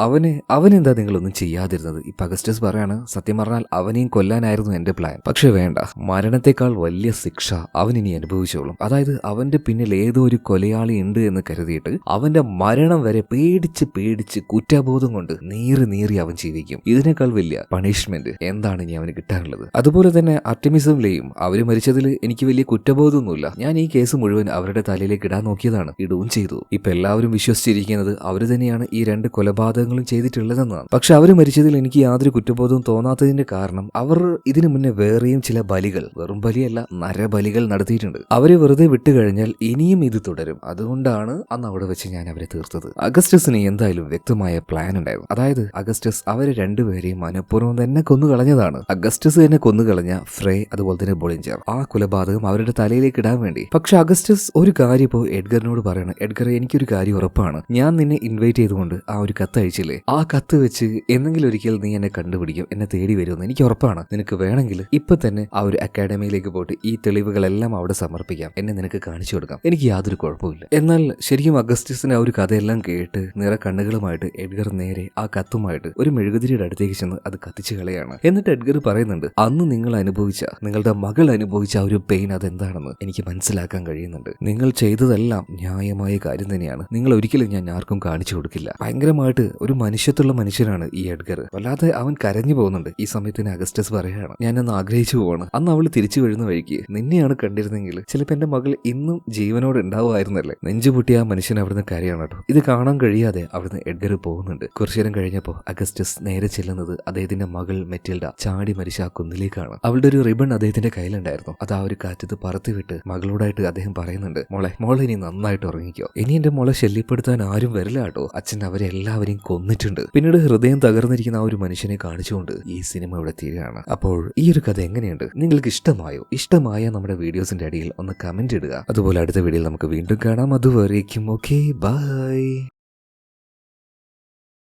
അവനെന്താ നിങ്ങളൊന്നും ചെയ്യാതിരുന്നത്? ഇപ്പൊ അഗസ്റ്റസ് പറയാണ്, സത്യം പറഞ്ഞാൽ അവനെയും കൊല്ലാനായിരുന്നു എന്റെ പ്ലാൻ. പക്ഷെ വേണ്ട, മരണത്തെക്കാൾ വലിയ ശിക്ഷ അവൻ ഇനി അനുഭവിച്ചോളും. അതായത് അവന്റെ പിന്നിൽ ഏതോ ഒരു കൊലയാളി ഉണ്ട് എന്ന് കരുതിയിട്ട് അവന്റെ മരണം വരെ പേടിച്ച് കുറ്റബോധം കൊണ്ട് നീറി അവൻ ജീവിക്കും. ഇതിനേക്കാൾ വലിയ പണിഷ്മെന്റ് എന്താണ് ഇനി അവന് കിട്ടാനുള്ളത്? അതുപോലെ തന്നെ ആർട്ടിമിസും ലിയും അവര് മരിച്ചതിൽ എനിക്ക് വലിയ കുറ്റബോധമൊന്നുമില്ല. ഞാൻ ഈ കേസ് മുഴുവൻ അവരുടെ തലയിലേക്ക് ഇടാൻ നോക്കിയതാണ്, ഇടുകയും ചെയ്തു. ഇപ്പൊ എല്ലാവരും വിശ്വസിച്ചിരിക്കുന്നത് അവര് തന്നെയാണ് ഈ 2 കൊലപാതകങ്ങളും ചെയ്തിട്ടുള്ളതെന്നാണ്. പക്ഷെ അവര് മരിച്ചതിൽ എനിക്ക് യാതൊരു കുറ്റബോധവും തോന്നാത്തതിന്റെ കാരണം അവർ ഇതിനു മുന്നേ വേറെയും ചില ബലികൾ, വെറും ബലിയല്ല നരബലികൾ നടത്തിയിട്ടുണ്ട്. അവരെ വെറുതെ വിട്ടുകഴിഞ്ഞാൽ ഇനിയും ഇത് തുടരും. അതുകൊണ്ടാണ് അന്ന് അവിടെ വെച്ച് ഞാൻ അവരെ തീർത്തത്. അഗസ്റ്റസിന് എന്തായാലും വ്യക്തമായ പ്ലാൻ ഉണ്ടായിരുന്നു. അതായത് അഗസ്റ്റസ് അവരെ രണ്ടുപേരെയും മനഃപൂർവ്വം തന്നെ കൊന്നുകളഞ്ഞതാണ്. അഗസ്റ്റസ് തന്നെ കൊന്നുകളഞ്ഞ ഫ്രേ അതുപോലെ തന്നെ ബൊളിഞ്ചർ ആ കൊലപാതകം അവരുടെ തലയിലേക്ക് ഇടാൻ വേണ്ടി. പക്ഷെ അഗസ്റ്റസ് ഒരു കാര്യം ഇപ്പോൾ എഡ്ഗറിനോട് പറയണം. എഡ്ഗറെ, എനിക്കൊരു കാര്യം ഉറപ്പാണ്. ഞാൻ നിന്നെ ഇൻവൈറ്റ് ചെയ്തുകൊണ്ട് ആ ഒരു കത്ത് അയച്ചില്ലേ, ആ കത്ത് വെച്ച് എന്നെങ്കിലും ഒരിക്കൽ നീ എന്നെ കണ്ടുപിടിക്കും, എന്നെ തേടി വരുമെന്ന് എനിക്ക് ഉറപ്പാണ്. നിനക്ക് വേണമെങ്കിൽ ഇപ്പൊ തന്നെ ആ ഒരു അക്കാഡമിയിലേക്ക് പോയിട്ട് ഈ തെളിവുകളെല്ലാം അവിടെ സമർപ്പിക്കാം. എന്നെ നിനക്ക് കാണിച്ചു കൊടുക്കാം. എനിക്ക് യാതൊരു കുഴപ്പമില്ല. എന്നാൽ ശരിക്കും അഗസ്റ്റസിന് ആ ഒരു കഥയെല്ലാം കേട്ട് നിറ കണ്ണുകളുമായിട്ട് എഡ്ഗർ നേരെ ആ കത്തുമായിട്ട് ഒരു മെഴുകുതിരിയുടെ അടുത്തേക്ക് ചെന്ന് അത് കത്തിച്ചു കളയാണ്. എന്നിട്ട് എഡ്ഗർ പറയുന്നുണ്ട്, അന്ന് നിങ്ങളുടെ മകൾ അനുഭവിച്ച ആ ഒരു പെയിൻ അതെന്താണെന്ന് എനിക്ക് മനസ്സിലാക്കാൻ കഴിയുന്നുണ്ട്. നിങ്ങൾ ചെയ്തതെല്ലാം ന്യായമായ കാര്യം തന്നെയാണ്. നിങ്ങൾ ഒരിക്കലും ഞാൻ ആർക്കും കാണിച്ചു കൊടുക്കില്ല. ഭയങ്കരമായിട്ട് ഒരു മനുഷ്യത്തുള്ള മനുഷ്യനാണ് ഈ എഡ്ഗർ. വല്ലാതെ അവൻ കരഞ്ഞു പോകുന്നുണ്ട്. ഈ സമയത്തിന് അഗസ്റ്റസ് പറയുകയാണ്, ഞാനൊന്ന് ആഗ്രഹിച്ചു പോവാണ്. അന്ന് അവൾ തിരിച്ചു വീഴുന്ന വഴിക്ക് നിന്നെയാണ് കണ്ടിരുന്നെങ്കിൽ ചിലപ്പോൾ എന്റെ മകൾ ഇന്നും ജീവനോട് ഉണ്ടാവുമായിരുന്നല്ലേ. നെഞ്ചുപൊട്ടി ആ മനുഷ്യൻ അവിടുന്ന് കരയാണ് കേട്ടോ. ഇത് കാണാൻ കഴിയാതെ അവിടുന്ന് എഡ്ഗർ പോകുന്നുണ്ട്. കുറച്ചു നേരം കഴിഞ്ഞപ്പോൾ അഗസ്റ്റസ് നേരെ ചെല്ലുന്നത് അദ്ദേഹത്തിന്റെ മകൾ മെറ്റിൽഡ ചാടി മരിച്ച ആ കുന്നിലേക്കാണ്. അവളുടെ ഒരു റിബൺ അദ്ദേഹത്തിന്റെ കയ്യിലുണ്ടായിരുന്നു. അത് ആ ഒരു കാറ്റത്ത് പറത്തിവിട്ട് മകളോടായിട്ട് അദ്ദേഹം പറയുന്നുണ്ട്, മോളെ ഇനി നന്നായിട്ട് ഉറങ്ങിക്കോ. ഇനി എന്റെ മോളെ ശല്യപ്പെടുത്താൻ ആരും വരില്ല കേട്ടോ. അച്ഛൻ അവരെ എല്ലാവരെയും കൊന്നിട്ടുണ്ട്. പിന്നീട് ഹൃദയം തകർന്നിരിക്കുന്ന ആ ഒരു മനുഷ്യനെ കാണിച്ചുകൊണ്ട് ഈ സിനിമ ഇവിടെ തീരുകയാണ്. അപ്പോൾ ഈ ഒരു കഥ എങ്ങനെയുണ്ട്? നിങ്ങൾക്ക് ഇഷ്ടമായോ? ഇഷ്ടമായ നമ്മുടെ വീഡിയോസിന്റെ അടിയിൽ ഒന്ന് കമന്റ് ഇടുക. അതുപോലെ അടുത്ത വീഡിയോയിൽ നമുക്ക് വീണ്ടും കാണാം. അതുവരേക്കും ഓക്കെ, ബൈ.